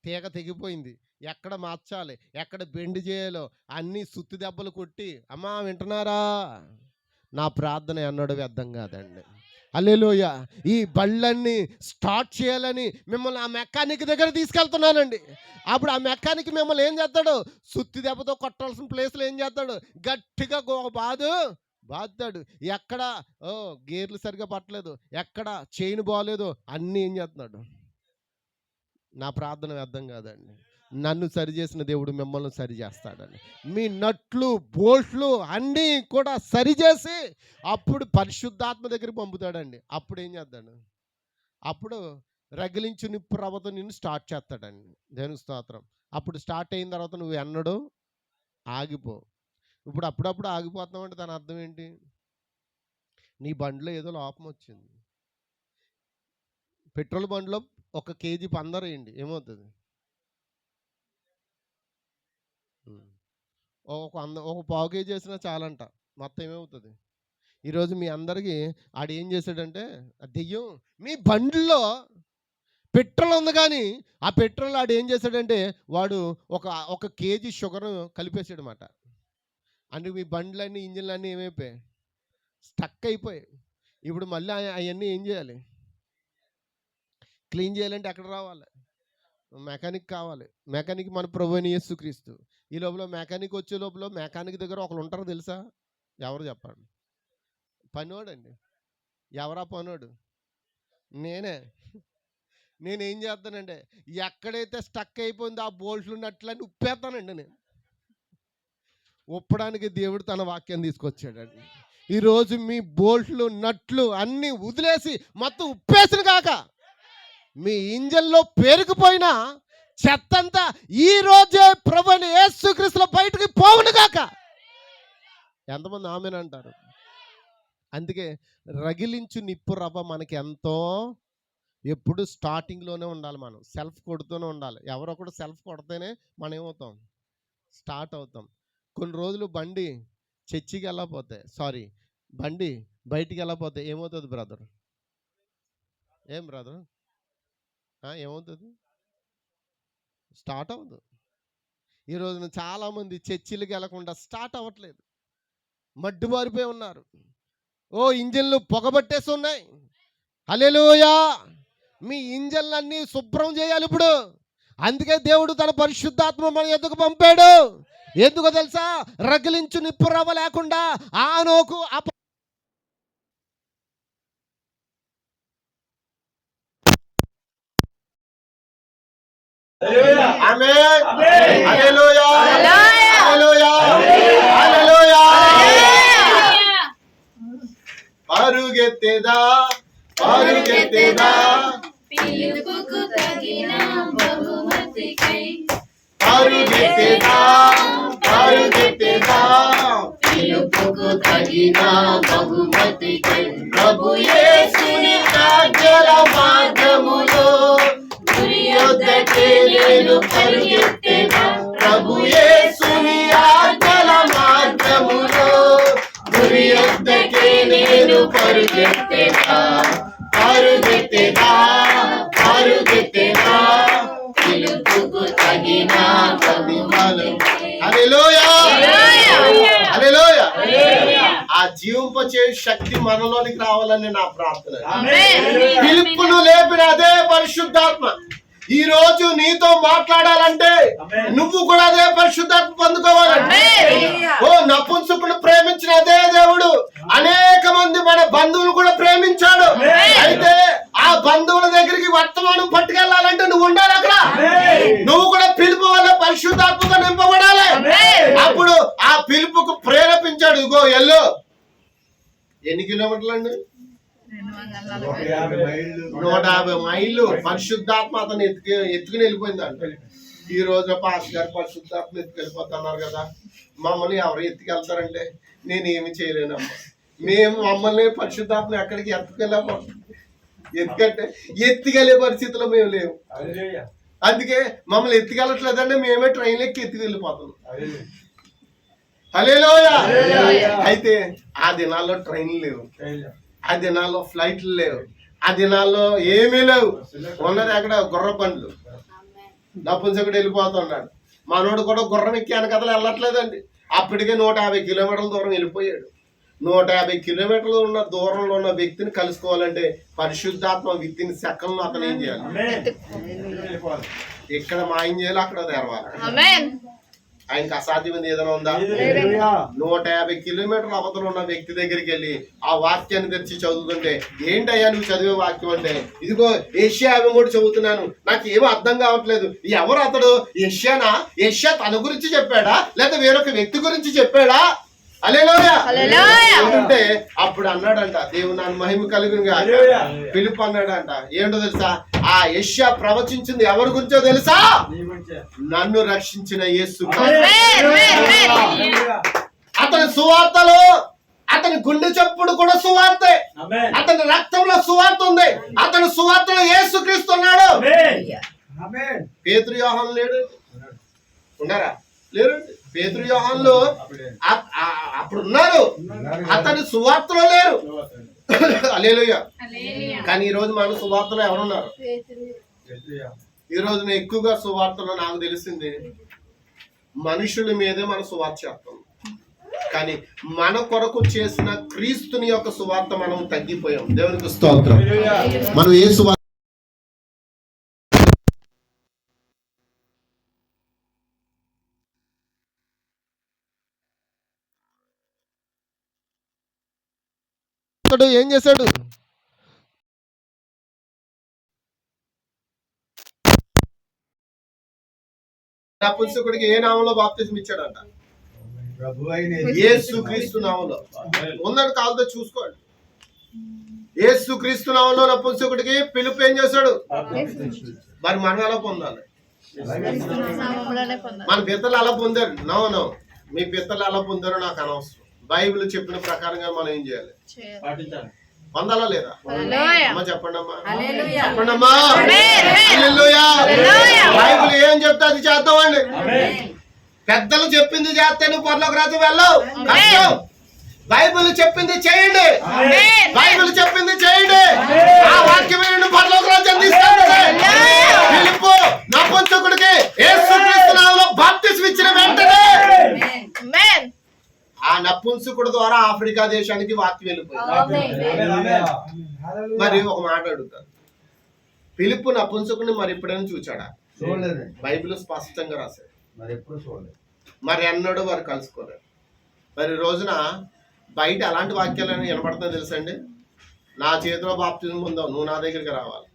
B: తీగ తెగిపోయింది, ఎక్కడ మార్చాలి, ఎక్కడ బెండ్ చేయాలో అన్నీ సుత్తి దెబ్బలు కొట్టి, అమ్మా వింటున్నారా? నా ప్రార్థన ఎన్నడూ వ్యర్థం కాదండి. హల్లెలూయా. ఈ బళ్ళన్నీ స్టార్ట్ చేయాలని మిమ్మల్ని ఆ మెకానిక్ దగ్గర తీసుకెళ్తున్నానండి. అప్పుడు ఆ మెకానిక్ మిమ్మల్ని ఏం చేస్తాడు? సుత్తి దెబ్బతో కొట్టాల్సిన ప్లేస్లో ఏం చేస్తాడు? గట్టిగా బాదుతాడు. ఎక్కడ గేర్లు సరిగా పట్టలేదు, ఎక్కడ చైన్ బాగలేదు, అన్నీ ఏం చేస్తున్నాడు? నా ప్రార్థన వ్యర్థం కాదండి. నన్ను సరిచేసిన దేవుడు మిమ్మల్ని సరిచేస్తాడని. మీ నట్లు బోల్ట్లు అన్నీ కూడా సరిచేసి అప్పుడు పరిశుద్ధాత్మ దగ్గరికి పంపుతాడండి. అప్పుడు ఏం చేస్తాడు? అప్పుడు రగిలించు నిప్పు రవ్వతో నిన్ను స్టార్ట్ చేస్తాడండి. దేవుని స్తోత్రం. అప్పుడు స్టార్ట్ అయిన తర్వాత నువ్వు ఎన్నడూ ఆగిపో. ఇప్పుడు అప్పుడప్పుడు ఆగిపోతున్నావు అంటే దాని అర్థం ఏంటి? నీ బండిలో ఏదో లోపం వచ్చింది. పెట్రోల్ బండిలో 1 కేజీ పందరు వేయండి, ఏమవుతుంది? ఒక పావు కేజీ వేసినా చాలంట, మొత్తం ఏమవుతుంది? ఈరోజు మీ అందరికీ ఆడు ఏం చేశాడంటే, దెయ్యం మీ బండిలో పెట్రోల్ ఉంది, కానీ ఆ పెట్రోల్ ఆడు ఏం చేశాడంటే వాడు ఒక కేజీ షుగర్ కలిపేసాడు అన్నమాట. అందుకు మీ బండ్లన్నీ ఇంజిన్లన్నీ ఏమైపోయాయి? స్టక్ అయిపోయాయి. ఇప్పుడు మళ్ళీ అవన్నీ ఏం చేయాలి? క్లీన్ చేయాలంటే ఎక్కడ రావాలి? మెకానిక్ కావాలి. మెకానిక్ మన ప్రభువైన యేసుక్రీస్తు. ఈ లోపల మెకానిక్ వచ్చే లోపల మెకానిక్ దగ్గర ఒకరు ఉంటారు తెలుసా? ఎవరు చెప్పండి? పనోడండి. ఎవరా పనోడు? నేనేం చేస్తానంటే ఎక్కడైతే స్టక్ అయిపోయిందో ఆ బోల్ట్లు నట్లని ఉప్పేస్తానండి. నేను ఉప్పడానికి దేవుడు తన వాక్యం తీసుకొచ్చాడండి. ఈరోజు మీ బోల్ట్లు నట్లు అన్నీ వదిలేసి మొత్తం ఉప్పేసిన కాక మీ ఇంజన్లో పేరుకుపోయిన చెత్తంతా ఈ రోజే ప్రభువైన యేసుక్రీస్తులో బయటకు పోవును గాక. ఎంతమంది ఆమేన్ అంటారు? అందుకే రగిలించు నిప్పు రవ్వ మనకి ఎంతో ఎప్పుడు స్టార్టింగ్లోనే ఉండాలి. మనం సెల్ఫ్ కొడుతూనే ఉండాలి. ఎవరొకడు సెల్ఫ్ కొడితేనే మనం ఏమవుతాం? స్టార్ట్ అవుతాం. కొన్ని రోజులు బండి చర్చికి వెళ్ళకపోతే, బండి బయటికి వెళ్ళకపోతే ఏమవుతుంది బ్రదర్? ఏం బ్రదర్ ఏమవుతుంది? స్టార్ట్ అవ్వదు. ఈరోజున చాలామంది చర్చిలకు వెళ్ళకుండా స్టార్ట్ అవ్వట్లేదు, మడ్డు మారిపోయి ఉన్నారు. ఇంజన్లు పొగబట్టేసి ఉన్నాయి. హల్లెలూయా. మీ ఇంజన్లన్నీ శుభ్రం చేయాలి ఇప్పుడు. అందుకే దేవుడు తన పరిశుద్ధాత్మ మన ఎద్దుకు పంపాడు. ఎందుకో తెలుసా? రగిలించు నిప్పు రవ్వ లేకుండా ఆనోకు
A: పరుగెత్తేదా
C: పిలుపుకు తగిన బహుమతికై,
A: పరుగెత్తేదా
C: పిలుపుకు తగిన బహుమతికై ప్రభు యేసుని
A: యొద్దకే నేను పరుగెత్తెదా ప్రభు యేసుని ఆజ్ఞల మార్గములో గురి యొద్దకే నేను పరుగెత్తెదా పరుగెత్తెదా పరుగెత్తెదా పిలుపుకు తగిన బహుమతి. హల్లెలూయా హల్లెలూయా. ఆ జీవింపచే శక్తి మనలోనికి రావాలని నా ప్రార్థన. పిలుపును లేపిన అదే పరిశుద్ధాత్మ ఈ రోజు నీతో మాట్లాడాలంటే నువ్వు కూడా అదే పరిశుద్ధాత్మ పొందుకోవాలంటే ఓ నపుంసకుడు ప్రేమించిన అదే దేవుడు అనేక మంది మన బంధువులు కూడా ప్రేమించాడు. అయితే ఆ బంధువుల దగ్గరికి వర్తమానం పట్టుకెళ్ళాలంటే నువ్వు ఉండాలి అక్కడ. నువ్వు కూడా పిలుపు వల్ల పరిశుద్ధాత్మతో నింపబడాలి. అప్పుడు ఆ పిలుపుకు ప్రేరేపించాడు. ఇగో ఎల్లో ఎన్ని కిలోమీటర్లు అండి? 150 మైళ్ళు పరిశుద్ధాత్మ అతను ఎత్తుకుని వెళ్ళిపోయిందంట. ఈ రోజు పాస్ గారు పరిశుద్ధాత్మ ఎత్తుకెళ్ళిపోతున్నారు కదా, మమ్మల్ని ఎవరు ఎత్తుకెళ్తారంటే నేనేమి చేయలేనమ్మా. మేము మమ్మల్ని పరిశుద్ధాత్మ ఎక్కడికి ఎత్తుకెళ్ళాము, ఎందుకంటే ఎత్తుకెళ్ళే పరిస్థితిలో మేము లేవు. అందుకే మమ్మల్ని ఎత్తుకెళ్ళట్లేదంటే మేమే ట్రైన్ ఎక్కి ఎత్తుకెళ్ళిపోతున్నాం. హల్లెలూయా. అయితే ఆ దినాల్లో ట్రైన్లు లేవు, ఆ దినాల్లో ఫ్లైట్లు లేవు, ఆ దినాల్లో ఏమీ లేవు. ఉన్నది అక్కడ గుర్ర బండ్లు. నపుంసకుడు వెళ్ళిపోతున్నాడు. మనోడు కూడా గుర్రం ఎక్కి వెనకదలు వెళ్ళట్లేదండి. అప్పటికే 150 కిలోమీటర్ల దూరం వెళ్ళిపోయాడు. 150 కిలోమీటర్లు ఉన్న దూరంలో ఉన్న వ్యక్తిని కలుసుకోవాలంటే పరిశుద్ధాత్మ వ్యక్తిని సెకండ్లో అతను ఏం చేయాలి? ఇక్కడ మాయం చేయాలి, అక్కడ తెరవాలి. ఆయనకు అసాధ్యమైంది ఏదైనా ఉందా? 150 కిలోమీటర్ల అవతల ఉన్న వ్యక్తి దగ్గరికి వెళ్ళి ఆ వాక్యాన్ని తెరిచి చదువుతుంటే, ఏంటయ్యా నువ్వు చదివే వాక్యం అంటే, ఇదిగో యెషయా 53 చదువుతున్నాను, నాకు ఏమో అర్థం కావట్లేదు. ఎవరు అతడు? యెషయానా? యెషయా తన గురించి చెప్పాడా లేదా వేరొక వ్యక్తి గురించి చెప్పాడా? హల్లెలూయా అంటే అప్పుడు అన్నాడంట, దేవుని నామమునకు మహిమ కలుగును గాక. ఫిలిప్ అన్నాడంట, ఏంటో తెలుసా? ఆ యెషయా ప్రవచించింది ఎవరి గురించో తెలుసా? నన్ను రక్షించిన యేసు. అతని సువార్తలో అతని గుండె చప్పుడు కూడా సువార్తే, అతని రక్తంలో సువార్త ఉంది, అతని సువార్తలో యేసుక్రీస్తు ఉన్నాడు. పేతురు యోహాను లేడు, ఉన్నారా? లేరు. పేతురు యోహానులు అప్పుడు ఉన్నారు, అతని సువార్తలో లేరు. హల్లెలూయా. కానీ ఈ రోజు మన సువార్తలో ఎవరున్నారు? ఈ రోజున ఎక్కువగా సువార్తలో నాకు తెలిసింది మనుషుల మీదే మన సువార్త చేస్తాం, కానీ మన కొరకు చేసిన క్రీస్తుని యొక్క సువార్త మనం తగ్గిపోయాం. దేవునికి స్తోత్రం. మనం ఏ సువార్త ఏం చేశాడు? నపుంసకుడికి ఏ నామంలో బాప్తిజం ఇచ్చాడంట? యేసుక్రీస్తు నామంలో. ఉందని కాలుతో చూసుకోండి. యేసుక్రీస్తు నామంలో నపుంసకుడికి పిలుపు ఏం చేశాడు? మరి మనం ఎలా పొందాలి? మన పితరులు అలా పొందారు. నో మీ పితరులు ఎలా పొందారో నాకు అనవసరం. బైబిల్ చెప్పిన ప్రకారంగా మనం ఏం చేయాలి? పొందాలా లేదా? అమ్మా చెప్పండి అమ్మా, చెప్పండి అమ్మా. బైబిల్ ఏం చెప్తే అది చేద్దామండి. పెద్దలు చెప్పింది చేస్తే నువ్వు పరలోక రాజ్యం వెళ్ళవు. బైబిల్ చెప్పింది చేయండి, బైబిల్ చెప్పింది చేయండి. ఆ వాక్యమే నిన్ను పరలోక రాజ్యం తీసుకెళ్తుంది. ఫిలిప్పు నపుంసకుడికి యేసుక్రీస్తు నామములో బాప్తిస్మం ఇచ్చిన వెంటనే ఆ నపుంసకుడి ద్వారా ఆఫ్రికా దేశానికి వాక్యం వెళ్ళిపోయింది. మరి ఒక మాట అడుగుతాను, ఫిలిప్పు నపుంసకుడిని మరి ఎప్పుడైనా చూచాడా? బైబిల్ స్పష్టంగా రాశాడు. మరి అన్నాడు వారు కలుసుకోలేదు. మరి రోజున బయట అలాంటి వాక్యాలని వినపడతా తెలుసండి? నా చేతిలో బాప్తిజం పొందావు, నువ్వు నా దగ్గరికి రావాలి.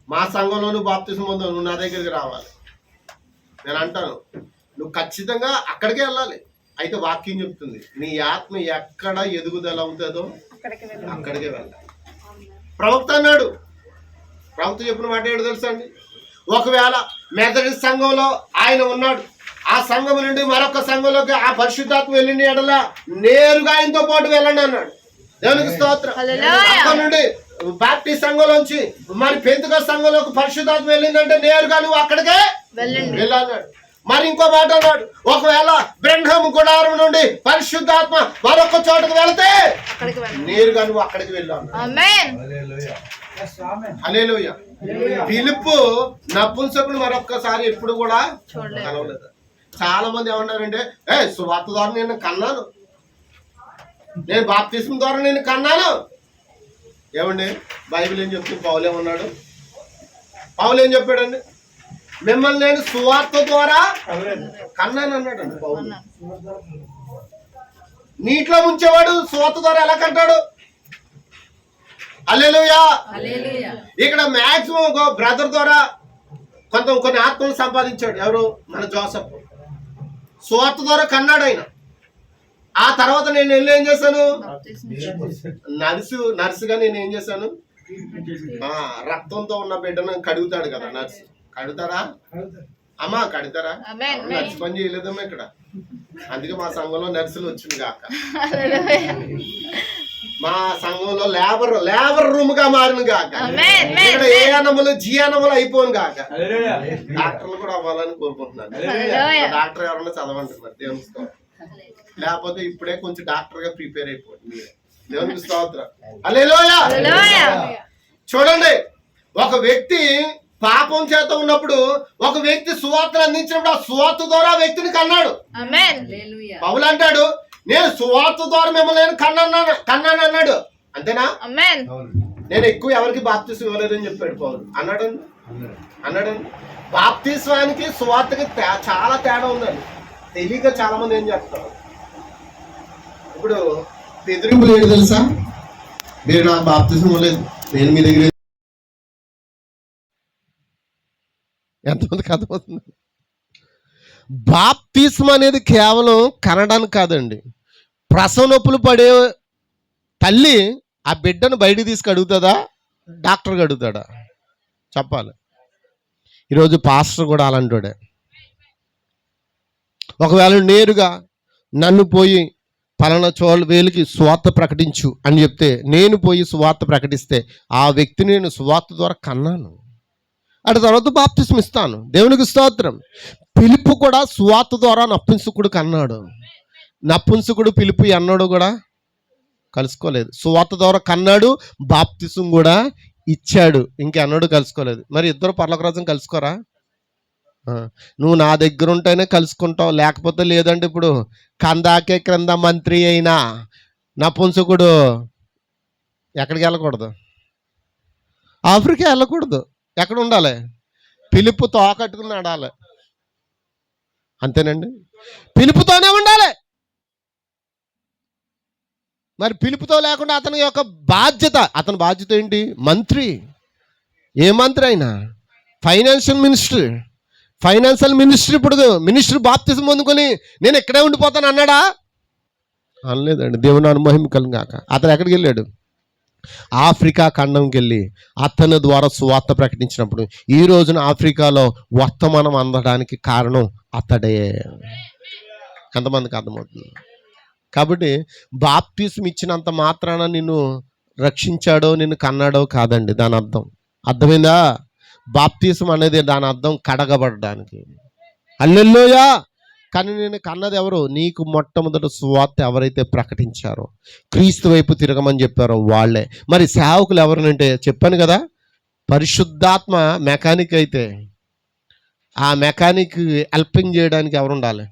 A: మా సంఘంలో నువ్వు బాప్తిజం పొందావు, నువ్వు నా దగ్గరికి రావాలి. నేను అంటాను, నువ్వు ఖచ్చితంగా అక్కడికే వెళ్ళాలి. అయితే వాక్యం చెప్తుంది, నీ ఆత్మ ఎక్కడ ఎదుగుదల అవుతుందో అక్కడికే వెళ్ళాలి. ప్రవక్త అన్నాడు. ప్రవక్త చెప్పిన మాట ఏంటో తెలుసా అండి? ఒకవేళ మెథడిస్ట్ సంఘంలో ఆయన ఉన్నాడు, ఆ సంఘం నుండి మరొక సంఘంలోకి ఆ పరిశుద్ధాత్మ వెళ్ళిన ఎడల నేరుగా ఆయనతో పాటు వెళ్ళండి అన్నాడు. దేవునికి స్తోత్రం. అక్కడ నుండి బాప్టిస్ట్ సంఘంలోంచి మరి పెంతెకొస్తు సంఘంలోకి పరిశుద్ధాత్మ వెళ్ళిందంటే నేరుగా నువ్వు అక్కడికే వెళ్ళాడు. మరి ఇంకో మాట అన్నాడు, ఒకవేళ బ్రెన్హమ్ గుడారం నుండి పరిశుద్ధాత్మ మరొక చోటకు వెళితే నేరుగా నువ్వు అక్కడికి వెళ్ళాను. హల్లెలూయా. ఫిలిప్పు నపుంసకుడు మరొక్కసారి ఎప్పుడు కూడా కలవలేదు. చాలా మంది ఏమన్నారంటే, సువార్త ద్వారా నేను కన్నాను, నేను బాప్తిస్మం ద్వారా నేను కన్నాను. ఏమండి బైబిల్ ఏం చెప్తుంది? పౌలు ఏమన్నాడు? పౌలు ఏం చెప్పాడండి? మిమ్మల్ని నేను సువార్త ద్వారా కన్నాను అన్నాడు పౌలు. నీటిలో ముంచేవాడు సువార్త ద్వారా ఎలా కంటాడు? హల్లెలూయా. ఇక్కడ మాక్సిమం ఒక బ్రదర్ ద్వారా కొన్ని ఆత్మలు సంపాదించాడు. ఎవరు? మన జోసెఫ్. సువార్త ద్వారా కన్నాడు ఆయన. ఆ తర్వాత నేను వెళ్ళి ఏం చేశాను? నర్సుగా నేను ఏం చేశాను? రక్తంతో ఉన్న బిడ్డను కడుగుతాడు కదా నర్సు. కడుగుతారా అమ్మా? కడుగుతారా? నర్సు పని చేయలేదమ్మా ఇక్కడ. అందుకే మా సంఘంలో నర్సులు వచ్చింది కాక. మా సంఘంలో లేబర్ రూమ్ గా మారిన కాక. ఇక్కడ ఏ అనములు జీ అనములు అయిపోను కాక. డాక్టర్లు కూడా అవ్వాలని కోరుకుంటున్నాను. డాక్టర్ ఎవరన్నా చదవండి మరి దేవునితో. లేకపోతే ఇప్పుడే కొంచెం డాక్టర్ గా ప్రిపేర్ అయిపోండి మీరు. దేవునికి స్తోత్రం. హల్లెలూయా. చూడండి, ఒక వ్యక్తి పాపం చేత ఉన్నప్పుడు ఒక వ్యక్తి సువార్తను అందించినప్పుడు ఆ సువార్త ద్వారా ఆ వ్యక్తిని కన్నాడు. పౌలు అంటాడు, నేను సువార్త ద్వారా మిమ్మల్ని నేను కన్నాను అన్నాడు. అంతేనా? నేను ఎక్కువ ఎవరికి బాప్తిస్మం ఇవ్వలేదని చెప్పాడు పౌలు. అన్నాడు. బాప్తిస్మానికి సువార్తకి చాలా తేడా ఉందండి. తెలియక చాలా మంది ఏం చేస్తారు, ఇప్పుడు బెదిరింపులు ఏంటి తెలుసా? మీరు నాకు బాప్తిస్మం ఇవ్వలేదు, నేను మీ దగ్గర.
B: ఎంతమందికి అర్థమవుతుంది? బాప్తిస్మం అనేది కేవలం కనడానికి కాదండి. ప్రసవ నొప్పులు పడే తల్లి ఆ బిడ్డను బయటికి తీసుకు అడుగుతుందా? డాక్టర్కి అడుగుతాడా? చెప్పాలి. ఈరోజు పాస్టర్ కూడా అలాంటోడే. ఒకవేళ నేరుగా నన్ను పోయి పలానా వేలికి సువార్త ప్రకటించు అని చెప్తే నేను పోయి సువార్త ప్రకటిస్తే ఆ వ్యక్తిని నేను సువార్త ద్వారా కన్నాను. అటు తర్వాత బాప్తిస్మం ఇస్తాను. దేవునికి స్తోత్రం. పిలుపు కూడా సువార్త ద్వారా నపుంసకుడు కన్నాడు. నపుంసకుడు పిలుపు అన్నాడు కూడా కలుసుకోలేదు. సువార్త ద్వారా కన్నాడు, బాప్తిస్మం కూడా ఇచ్చాడు. ఇంకెన్నడూ కలుసుకోలేదు. మరి ఇద్దరు పరలోక రాజ్యం కలుసుకోరా? నువ్వు నా దగ్గర ఉంటేనే కలుసుకుంటావు, లేకపోతే లేదంటే ఇప్పుడు కందాకే క్రింద మంత్రి అయినా నపుంసకుడు ఎక్కడికి వెళ్ళకూడదు? ఆఫ్రికా వెళ్ళకూడదు. ఎక్కడ ఉండాలి? పిలుపు తోకట్టుకుని నడాలి. అంతేనండి, పిలుపుతోనే ఉండాలి. మరి పిలుపుతో లేకుండా అతని యొక్క అతని బాధ్యత ఏంటి? మంత్రి. ఏ మంత్రి అయినా? Financial minister. ఇప్పుడు మినిస్టర్ బాప్తిజం పొందుకొని నేను ఇక్కడే ఉండిపోతాను అన్నాడా? అనలేదండి. దేవుని మహిమ కలుగాక. అతను ఎక్కడికి వెళ్ళాడు? ఆఫ్రికా ఖండంకి వెళ్ళి అతని ద్వారా సువార్త ప్రకటించినప్పుడు ఈ రోజున ఆఫ్రికాలో వర్తమానం అందడానికి కారణం అతడే. ఎంతమందికి అర్థమవుతుంది? కాబట్టి బాప్తిస్మం ఇచ్చినంత మాత్రాన నిన్ను రక్షించాడో నిన్ను కన్నాడో కాదండి దాని అర్థం. అర్థమైందా? బాప్తిస్మం అనేది దాని అర్థం కడగబడడానికి. హల్లెలూయా. కానీ నేను కన్నది ఎవరు? నీకు మొట్టమొదటి సువార్త ఎవరైతే ప్రకటించారో, క్రీస్తు వైపు తిరగమని చెప్పారో వాళ్ళే. మరి సేవకులు ఎవరినంటే చెప్పాను కదా, పరిశుద్ధాత్మ మెకానిక్ అయితే ఆ మెకానిక్ హెల్పింగ్ చేయడానికి ఎవరు ఉండాలి?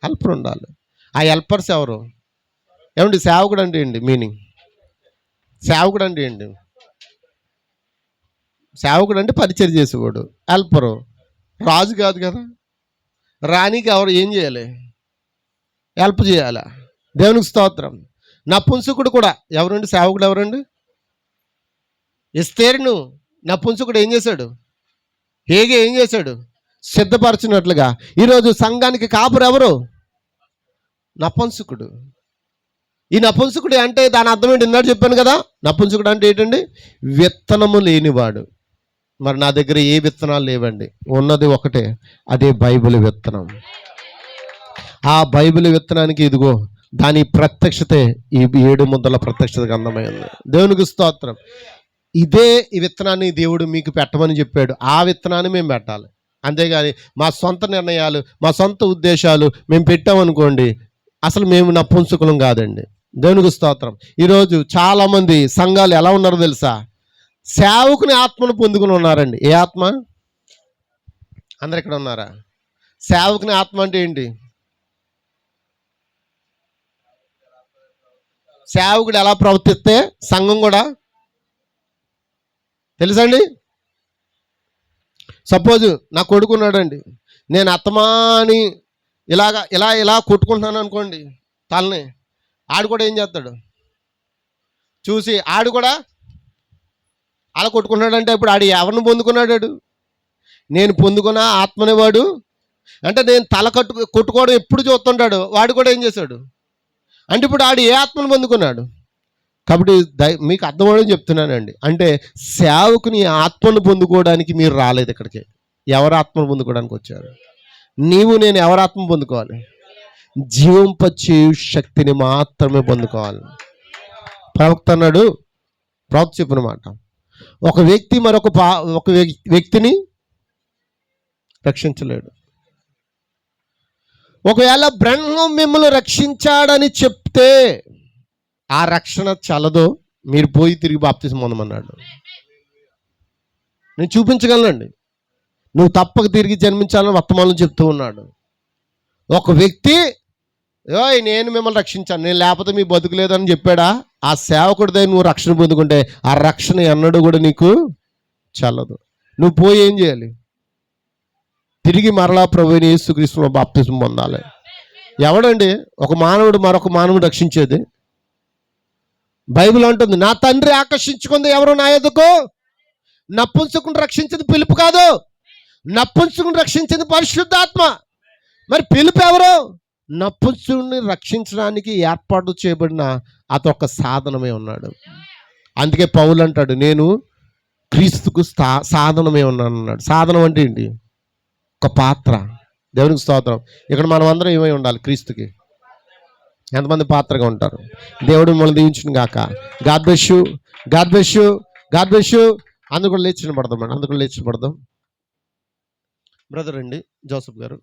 B: హెల్పర్ ఉండాలి. ఆ హెల్పర్స్ ఎవరు? ఏమండి సేవకుడు అంటే ఏంటి మీనింగ్? సేవకుడు అంటే ఏంటి? సేవకుడు అంటే పరిచయం చేసేవాడు. హెల్పరు రాజు కాదు కదా. రాణికి ఎవరు ఏం చేయాలి? హెల్ప్ చేయాలా? దేవునికి స్తోత్రం. నపుంసకుడు కూడా ఎవరండి? సేవకుడు ఎవరండి? ఎస్తేరును నపుంసకుడు ఏం చేశాడు? హేగే ఏం చేశాడు? సిద్ధపరచినట్లుగా ఈరోజు సంఘానికి కాపురు ఎవరు? నపుంసకుడు. ఈ నపుంసకుడు అంటే దాని అర్థం ఏంటి? ఇందాక చెప్పాను కదా. నపుంసకుడు అంటే ఏంటండి? విత్తనము లేనివాడు. మరి నా దగ్గర ఏ విత్తనాలు లేవండి, ఉన్నది ఒకటే, అదే బైబిల్ విత్తనం. ఆ బైబిల్ విత్తనానికి ఇదిగో దాని ప్రత్యక్షతే ఈ 7 ముద్దల ప్రత్యక్షత గ్రంథమై ఉంది. దేవునికి స్తోత్రం. ఇదే ఈ విత్తనాన్ని దేవుడు మీకు పెట్టమని చెప్పాడు. ఆ విత్తనాన్ని మేము పెట్టాలి. అంతేగాని మా సొంత నిర్ణయాలు, మా సొంత ఉద్దేశాలు మేము పెట్టామనుకోండి, అసలు మేము నపుంసకులం కాదండి. దేవునికి స్తోత్రం. ఈరోజు చాలామంది సంఘాలు ఎలా ఉన్నారో తెలుసా? సేవకుని ఆత్మను పొందుకుని ఉన్నారండి. ఏ ఆత్మ? అందరు ఇక్కడ ఉన్నారా? సేవకుని ఆత్మ అంటే ఏంటి? సేవకుడు ఎలా ప్రవర్తిస్తే సంఘం కూడా తెలుసండి. సపోజ్ నా కొడుకున్నాడండి, నేను అత్తమాని ఇలా కొట్టుకుంటున్నాను అనుకోండి తలని, ఆడు కూడా ఏం చేస్తాడు? చూసి ఆడు కూడా అలా కొట్టుకున్నాడంటే ఇప్పుడు ఆడు ఎవరిని పొందుకున్నాడు? నేను పొందుకున్న ఆత్మనేవాడు అంటే నేను తల కొట్టుకోవడం ఎప్పుడు చూస్తుంటాడు. వాడు కూడా ఏం చేశాడు అంటే ఇప్పుడు ఆడు ఏ ఆత్మను పొందుకున్నాడు? కాబట్టి మీకు అర్థమవడం చెప్తున్నానండి. అంటే సేవకుని ఆత్మను పొందుకోవడానికి మీరు రాలేదు ఇక్కడికి. ఎవరి ఆత్మను పొందుకోవడానికి వచ్చారు? నీవు నేను ఎవరి ఆత్మ పొందుకోవాలి? జీవింపచే శక్తిని మాత్రమే పొందుకోవాలి. ప్రవక్త అన్నాడు, ప్రవక్త చెప్పిన మాట, ఒక వ్యక్తి ఒక వ్యక్తిని రక్షించలేడు. ఒకవేళ బ్రహ్మం మిమ్మల్ని రక్షించాడని చెప్తే ఆ రక్షణ చల్లదో, మీరు పోయి తిరిగి బాప్తిసం పొందమన్నాడు. నేను చూపించగలనండి. నువ్వు తప్పక తిరిగి జన్మించాలని వర్తమానం చెప్తూ ఉన్నాడు. ఒక వ్యక్తి నేను మిమ్మల్ని రక్షించాను, నేను లేకపోతే మీ బతుకులేదని చెప్పాడా? ఆ సేవకుడి దగ్గర నువ్వు రక్షణ పొందుకుంటే ఆ రక్షణ ఎన్నడూ కూడా నీకు చల్లదు. నువ్వు పోయి ఏం చేయాలి? తిరిగి మరలా ప్రభువైన యేసుక్రీస్తులో బాప్తిసం పొందాలి. ఎవడండి ఒక మానవుడు మరొక మానవుడు రక్షించేది? బైబిల్ అంటుంది, నా తండ్రి ఆకర్షించుకుంది ఎవరు నా ఎదుకు? నపుంసకుని రక్షించింది పిలుపు కాదు, నపుంసకుని రక్షించింది పరిశుద్ధాత్మ. మరి పిలుపు ఎవరు? నపుంసకుని రక్షించడానికి ఏర్పాటు చేయబడిన అతొక్క సాధనమే ఉన్నాడు. అందుకే పౌలు అంటాడు, నేను క్రీస్తుకు సాధనమే ఉన్నాను అన్నాడు. సాధనం అంటే ఏంటి? ఒక పాత్ర. దేవునికి స్తోత్రం. ఇక్కడ మనం అందరం ఏమై ఉండాలి? క్రీస్తుకి. ఎంతమంది పాత్రగా ఉంటారు? దేవుడు మిమ్మల్ని దీవించును గాక. God bless you, God bless you, God bless you. అందుకు లేచిన పడదాం మేడం, అందుకు లేచిన పడదాం. బ్రదర్ అండి జోసఫ్ గారు.